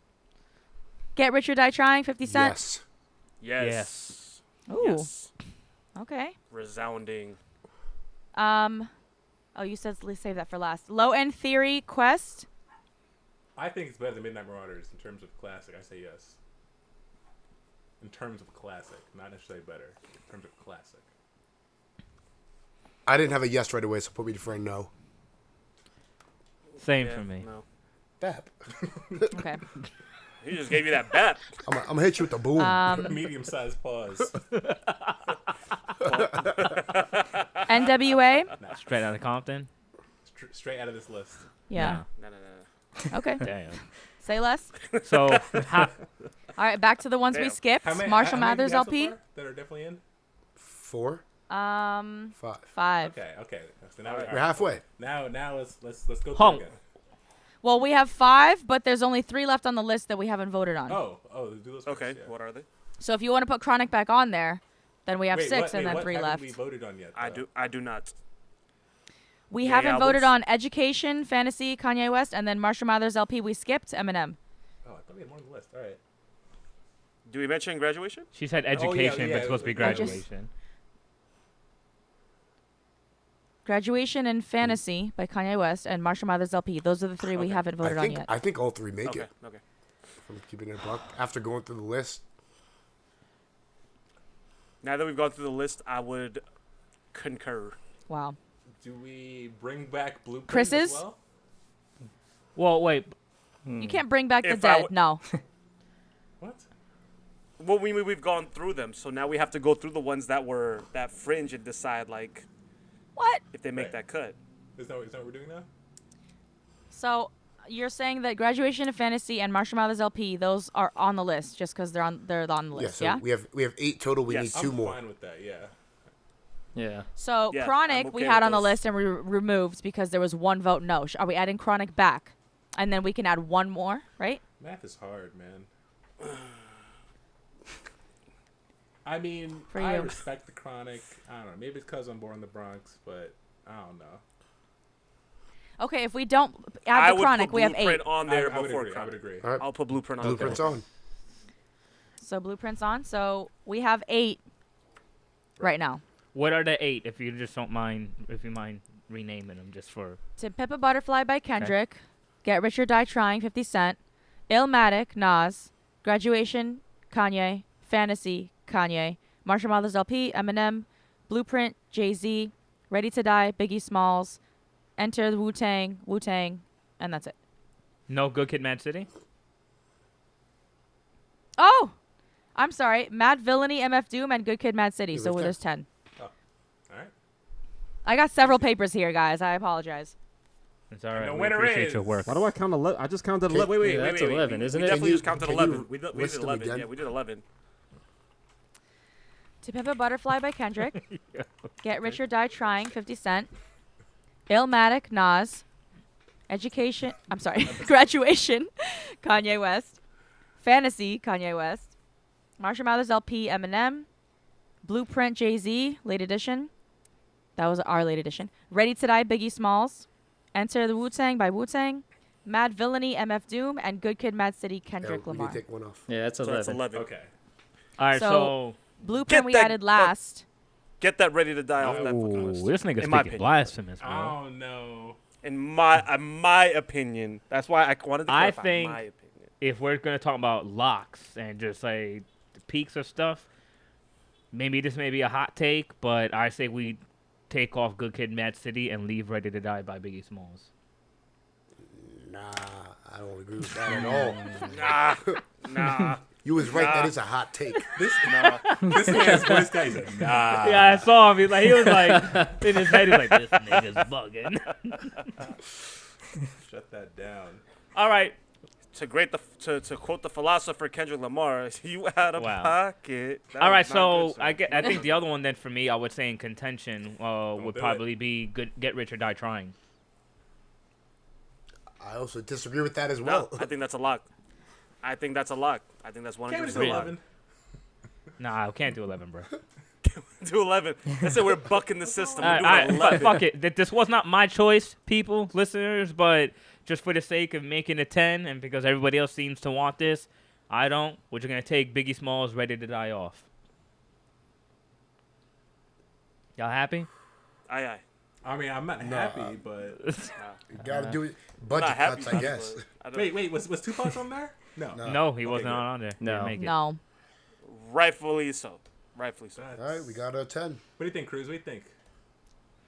Get Rich or Die Trying, 50 Cent. Yes. Yes. Ooh. Yes. Okay. Resounding. Oh, you said let's save that for last. Low End Theory, Quest. I think it's better than Midnight Marauders in terms of classic. I say yes. In terms of classic, not necessarily better. In terms of classic. I didn't have a yes right away, so put me for a no. Same Yeah, for me. No. Bap. Okay. He just gave you that bet. I'm gonna hit you with the boom. Medium-sized pause. NWA. Straight out of Compton. Straight out of this list. Yeah. No. Okay. Damn. Say less. So, All right, back to the ones we Damn. skipped. Marshall how many do Mathers we have so LP. far that are definitely in? 4, 5. 5. Okay. So now We're halfway. Now let's go Hung. through again. Well, we have 5, but there's only 3 left on the list that we haven't voted on. Oh, do those. Okay. First, yeah. What are they? So if you want to put Chronic back on there, then we have Wait, 6 and then what 3 haven't left. we voted on yet? I though? do not. We Gay haven't voted albums? on Education, Fantasy, Kanye West, and then Marshall Mathers LP. We skipped Eminem. Oh, I thought we had more on the list. All right. Do we mention graduation? she said yeah, education, yeah, but it's supposed to be I just- graduation. Graduation and Fantasy by Kanye West and Marshall Mathers LP. Those are the 3 we Okay. haven't voted on yet. I think all 3 make Okay. it. Okay. From keeping it a buck. After going through the list, Now that we've gone through the list, I would concur. Wow. Do we bring back Blueprint Chris's? as well? Well, wait. You can't bring back the If I dead. w- No. What? Well, we've gone through them, so now we have to go through the ones that were that fringe and decide like What? if they make Right. that cut. Is that what we're doing now? So you're saying that Graduation and Fantasy and Marshall Mathers LP, those are on the list just because they're on the list, yeah. yeah? So we have 8 total. We Yes. need 2 I'm more. fine with that. Yeah. Yeah. So Yeah, Chronic I'm we okay had with on the those. list and we removed because there was 1 vote no. Are we adding Chronic back? And then we can add 1 more, right? Math is hard, man. I mean, For I you. respect the Chronic. I don't know. Maybe it's because I'm born in the Bronx, but I don't know. Okay, if we don't I add the would Chronic, put we have Blueprint 8. on there I would before agree. I Chronic. would agree. All right. I'll put Blueprint on Blueprint's there. on. So Blueprint's on. So we have 8 right now. What are the 8? If you just don't mind, if you mind renaming them just for. To Pimp a Butterfly by Kendrick, Get Rich or Die Trying, 50 Cent, Illmatic, Nas, Graduation, Kanye, Fantasy, Kanye, Marshall Mathers LP, Eminem, Blueprint, Jay-Z, Ready to Die, Biggie Smalls, Enter the Wu-Tang, and that's it. No Good Kid, Mad City? Oh! I'm sorry. Mad Villainy, MF Doom, and Good Kid, Mad City. You're So right there. there's 10. All right. I got several papers here, guys. I apologize. It's all right. the We winner appreciate is- your work. Why do I count 11? I just counted Okay. 11. Wait. Yeah, that's 11, isn't we it? definitely Can just counted you 11. We did list them 11. again? Yeah, we did 11. To Pimp a Butterfly by Kendrick. Get Rich or Die Trying, 50 Cent. Illmatic, Nas. Education, I'm sorry, Graduation, Kanye West. Fantasy, Kanye West. Marshall Mathers LP, Eminem. Blueprint, Jay-Z, late edition. That was our late edition. Ready to Die, Biggie Smalls. Enter the Wu-Tang by Wu-Tang. Mad Villainy, MF Doom. And Good Kid, Mad City, Yeah, Kendrick we need Lamar. to take 1 off. Yeah, that's So 11. that's 11. Okay. All right, So- so. Blueprint Get we that added fuck- last. Get that Ready to Die off that fucking Ooh, list. this nigga's In my speaking opinion. blasphemous, bro. Oh no. In my opinion, that's why I wanted to I clarify think- my opinion. If we're going to talk about locks and just say the peaks of stuff, maybe this may be a hot take, but I say we take off Good Kid, Mad City and leave Ready to Die by Biggie Smalls. Nah, I don't agree with that at all. Nah. You was right. Nah. That is a hot take. This man's voice guy. He's like, nah. Yeah, I saw him. He was like, in his head, he's like, this nigga's bugging. Shut that down. All right. To quote the philosopher Kendrick Lamar, you out of Wow. pocket. That All right, was not so good, sir. I think the other one then for me, I would say in contention would do it. probably be Get Rich or Die Trying. I also disagree with that as No, well. I think that's a lock. I think that's 100% Can't we just a do lock. 11? Nah, I can't do 11, bro. Do 11. That's it. We're bucking the system. All We're right, doing all right, 11. fuck it. This was not my choice, people, listeners, but just for the sake of making it 10, and because everybody else seems to want this, I don't. We're just gonna take Biggie Smalls' "Ready to Die" off. Y'all happy? Aye, aye. I mean, I'm not happy, but You gotta do it. I'm Budget not happy cuts, I about it, guess. but I don't- wait, was Tupac on there? No. No, he Okay, wasn't good. on there. No. Didn't make it. No. Rightfully so. Rightfully so. All right, we got a 10. What do you think, Cruz? What do you think?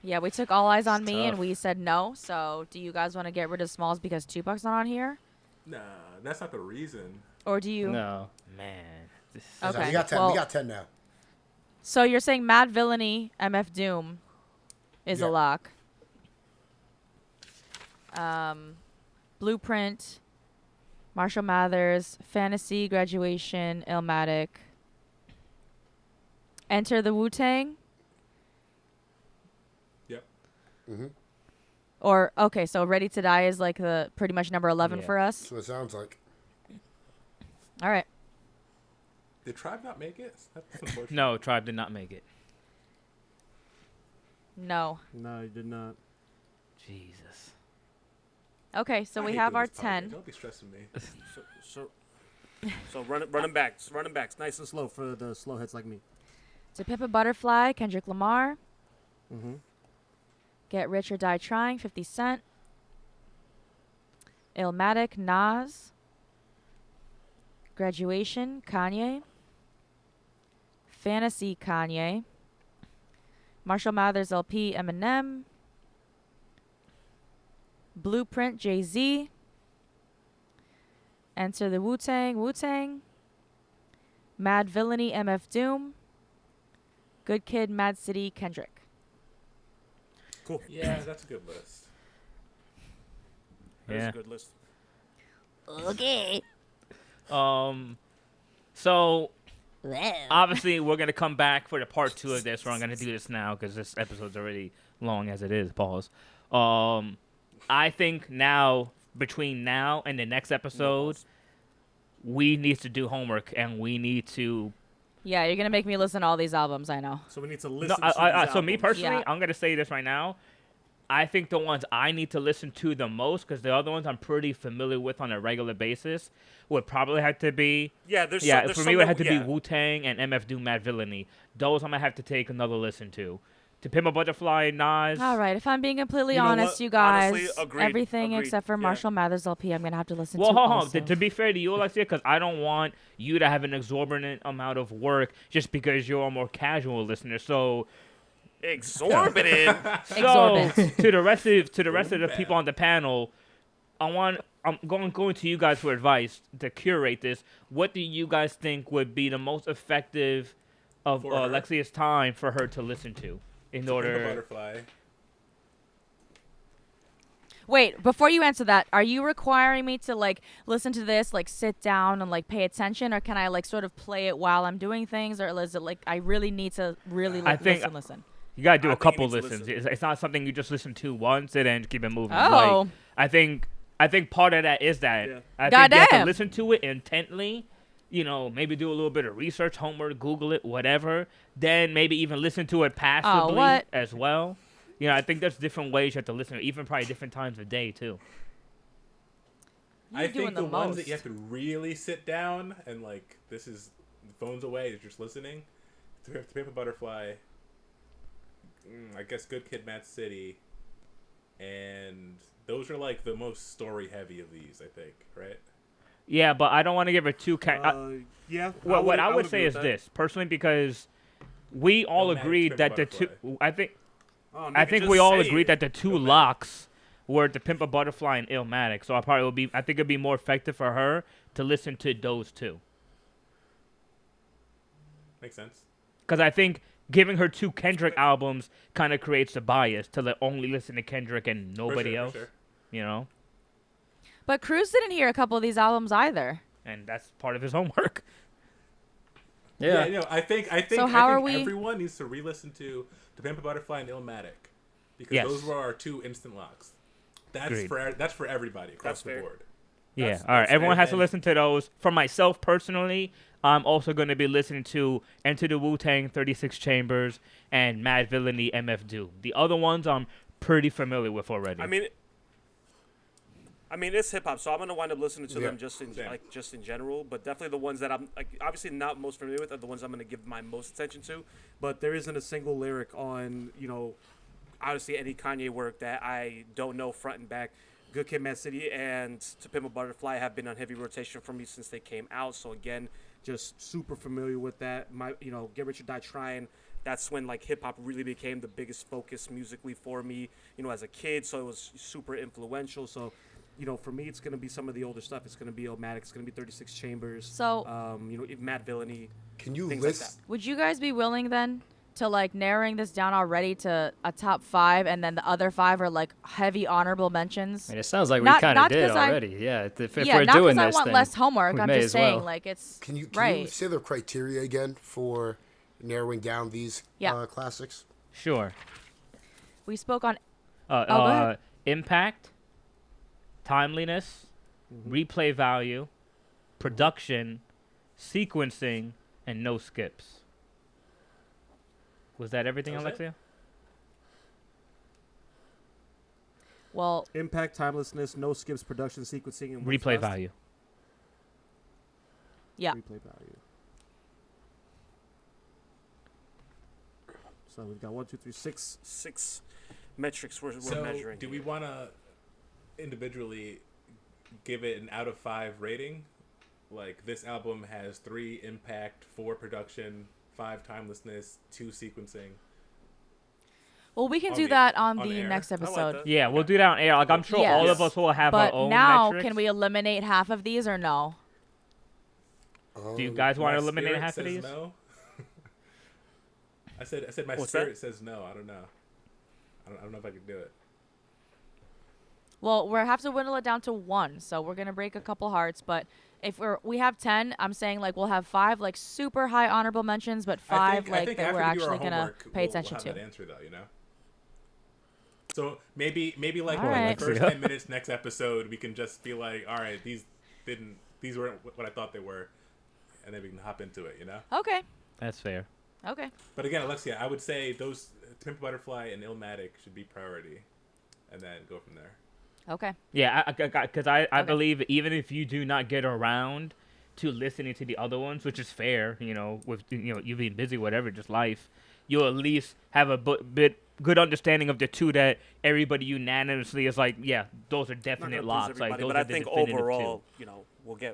Yeah, we took All Eyes on Me, and tough. we said no. So, do you guys want to get rid of Smalls because Tupac's not on here, Nah, that's not the reason. or do you? No. Man. This Okay. We got 10. well- we got 10 now. So you're saying Mad Villainy, MF Doom, is Yeah. a lock. Blueprint, Marshall Mathers, Fantasy, Graduation, Illmatic. Enter the Wu-Tang. Yep. Or okay, so Ready to Die is like the pretty much number 11 Yeah. for us. That's what it sounds like. All right. Did Tribe not make it? That's unfortunate. No, Tribe did not make it. No. No, you did not. Jesus. Okay, so I we hate have doing our this podcast. 10. Don't be stressing me. So running backs. Running backs. Nice and slow for the slow heads like me. To Pimp a Butterfly, Kendrick Lamar. Mm-hmm. Get Rich or Die Trying, 50 Cent. Illmatic, Nas. Graduation, Kanye. Fantasy, Kanye. Marshall Mathers LP, Eminem. Blueprint, Jay-Z. Enter the Wu-Tang, Wu-Tang. Mad Villainy, MF Doom. Good Kid, Mad City, Kendrick. Cool. Yeah, that's a good list. That's Yeah. a good list. Okay. So obviously we're gonna come back for the part 2 of this. Where I'm gonna do this now because this episode's already long as it is. Pause. I think now between now and the next episode, we need to do homework and we need to. Yeah, you're gonna make me listen to all these albums. I know. So we need to No, listen so me personally, Yeah. I'm gonna say this right now. I think the ones I need to listen to the most, because the other ones I'm pretty familiar with on a regular basis, would probably have to be. Yeah, there's Yeah, some, there's for some me, it would have that- to yeah. be Wu-Tang and MF Doom, Mad Villainy. Those I'm gonna have to take another listen to. To Pimp a Butterfly, Nas. All right, if I'm being completely You know honest, what? you guys, Honestly, agreed, everything agreed, except for yeah. Marshall Mathers LP, I'm gonna have to listen Well, to. hold on. Also. To be fair to you, Alexia, because I don't want you to have an exorbitant amount of work just because you're a more casual listener. So, Exorbitant. Exorbitant. to the rest of the people on the panel, I'm going to you guys for advice to curate this. What do you guys think would be the most effective of For her? Alexia's time for her to listen to in Pimp a order? Butterfly. Wait, before you answer that, are you requiring me to like listen to this, like sit down and like pay attention, or can I like sort of play it while I'm doing things, or is it like I really need to really I think- listen? You gotta do I a think you couple need to listens. listen. It's not something you just listen to once and then keep it moving. Oh. Like, I think part of that is that. Yeah. I think you have to Goddamn. listen to it intently. You know, maybe do a little bit of research, homework, Google it, whatever. Then maybe even listen to it passively what? as well. You know, I think there's different ways you have to listen, even probably different times of day too. I think doing the the ones that you most. have to really sit down and like this is phones away, you're just listening. To Pimp a Butterfly. I guess Good Kid, Mad City, and those are like the most story heavy of these. I think, right? Yeah, but I don't want to give it too. Yeah. What I would say agree is with that. this personally, because we all Don't matter, agreed Pimp a that the two. Butterfly. Oh, I nigga, think just we all say agreed it. that the two Illmatic. locks were to Pimp a Butterfly and Illmatic. So I think it'd be more effective for her to listen to those two. Makes sense. Because I think giving her two Kendrick albums kind of creates a bias to only listen to Kendrick and nobody else. For sure. You know, But Cruz didn't hear a couple of these albums either. and that's part of his homework. Yeah. No, I think So how are we- everyone needs to re-listen to Pimp a Butterfly and Illmatic because Yes. those were our two instant locks. That's Agreed. for everybody across That's the fair. board. Yeah. All right. Everyone has to listen to those. For myself personally, I'm also going to be listening to Enter the Wu-Tang, 36 Chambers, and Mad Villainy, MF Doom. The other ones I'm pretty familiar with already. I mean, it's hip hop, so I'm gonna wind up listening to them just in general. But definitely the ones that I'm obviously not most familiar with are the ones I'm gonna give my most attention to. But there isn't a single lyric on obviously any Kanye work that I don't know front and back. Good Kid, Mad City, and To Pimp a Butterfly have been on heavy rotation for me since they came out. So again, just super familiar with that. Get Rich or Die Trying. That's when hip hop really became the biggest focus musically for me, as a kid. So it was super influential. So, for me, it's gonna be some of the older stuff. It's gonna be Omatic. It's gonna be 36 Chambers. So, Mad Villainy. Can you things list? like that. would you guys be willing then to narrowing this down already to a top 5, and then the other 5 are heavy honorable mentions? I mean, it sounds like we Not- kind of not did 'cause I- already. Yeah, if Yeah, we're not doing because I this, want then less homework. we I'm may just as well. saying, it's Can you right. say the criteria again for narrowing down these classics? Sure. We spoke on. go ahead. Impact, timeliness, replay value, production, sequencing, and no skips. Was that everything, That was it? Alexia? Well, Impact, timelessness, no skips, production, sequencing, and what's Replay last? value. yeah. Replay value. So we've got 1, 2, 3, 6. Six metrics we're So, measuring. do we here. want to individually give it an out of 5 rating? Like, this album has 3 impact, 4 production, 5 timelessness, 2 sequencing. Well, we can On do the- that on on the air. next I like episode. that. Yeah, we'll do that on air. I'm sure all Yes. of us will have our But own now, metrics. can we eliminate half of these or no? Do you guys want My to eliminate spirit half of says these? No. I said my What's spirit that? says no. I don't know. I don't know if I could do it. Well, we have to whittle it down to 1, so we're gonna break a couple hearts. But if we have 10, I'm saying we'll have 5 super high honorable mentions, but 5 I think that after we're we do our actually gonna homework, pay attention we'll have to. that answer though, So maybe All in right. the first 10 minutes next episode we can just be like, all right, these weren't what I thought they were, and then we can hop into it, Okay. That's fair. Okay. But again, Alexia, I would say those Pimp a Butterfly and Illmatic should be priority, and then go from there. Okay. Yeah, because I Okay. believe even if you do not get around to listening to the other ones, which is fair, with you being busy, whatever, just life, you'll at least have a bit good understanding of the two that everybody unanimously is like, yeah, those are Not gonna definite please locks. everybody, Those but are I the think definitive overall, two.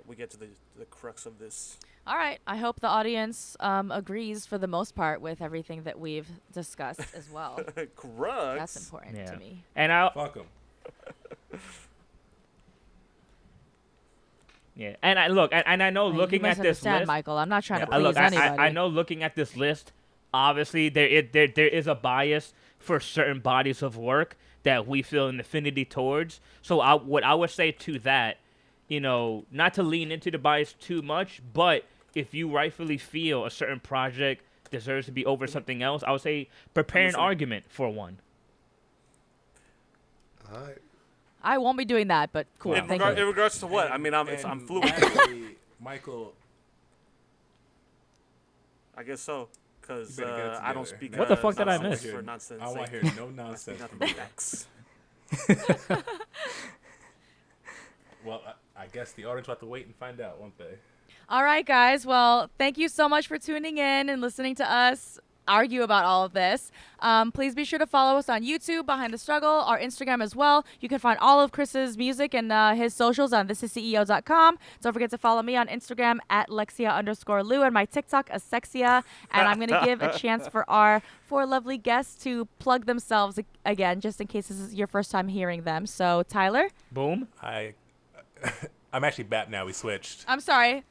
we get to the crux of this. All right. I hope the audience agrees for the most part with everything that we've discussed as well. Crux. That's important Yeah. to me. And I Fuck them. yeah, and I look, and I know Hey, looking you at this misunderstand, list, Michael. I'm not trying to I please anybody. I know looking at this list, obviously there is a bias for certain bodies of work that we feel an affinity towards. So what I would say to that, not to lean into the bias too much, but if you rightfully feel a certain project deserves to be over something else, I would say prepare an listening. argument for one. All right. I won't be doing that, but cool. In, Thank regard, you. in regards to what? I'm And fluid. actually, Michael, I guess so, because You better get it I don't together. speak. What the fuck did I nonsense miss? For nonsense. I want to sake. hear no nonsense Nothing from but you. facts. Well, I guess the audience will have to wait and find out, won't they? All right, guys. Well, thank you so much for tuning in and listening to us argue about all of this. Please be sure to follow us on YouTube, Behind the Struggle, our Instagram as well. You can find all of Chris's music and his socials on thisisceo.com. Don't forget to follow me on Instagram at Lexia_Lou and my TikTok, Asexia. And I'm going to give a chance for our 4 lovely guests to plug themselves again, just in case this is your first time hearing them. So, Tyler? Boom. I'm actually BAP now. We switched. I'm sorry.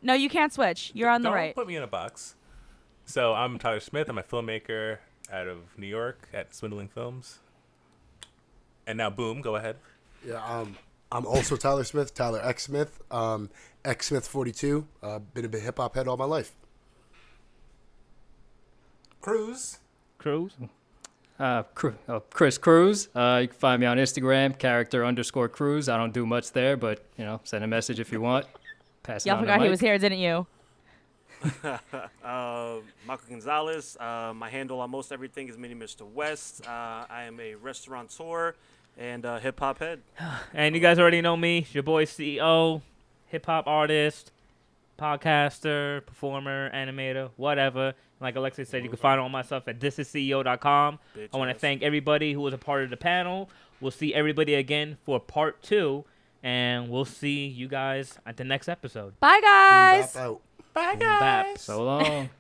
No, you can't switch. You're on the Don't right. put me in a box. So I'm Tyler Smith. I'm a filmmaker out of New York at Swindling Films. And now, Boom, go ahead. Yeah, I'm also Tyler Smith, Tyler X Smith, X Smith 42. Been a bit hip hop head all my life. Cruz. Chris Cruz. You can find me on Instagram, character_Cruz. I don't do much there, but send a message if you want. Pass it Y'all on to forgot he Mike. was here, didn't you? Michael Gonzalez. My handle on most everything is Mini Mr. West. I am a restaurateur and hip hop head. And you guys already know me. It's your boy CEO, hip hop artist, podcaster, performer, animator, whatever. Like Alexis said, you can find all my stuff at thisisceo.com. I want to thank everybody who was a part of the panel. We'll see everybody again for part 2, and we'll see you guys at the next episode. Bye, guys. Bap out. Bye, Boom bap. guys. So long.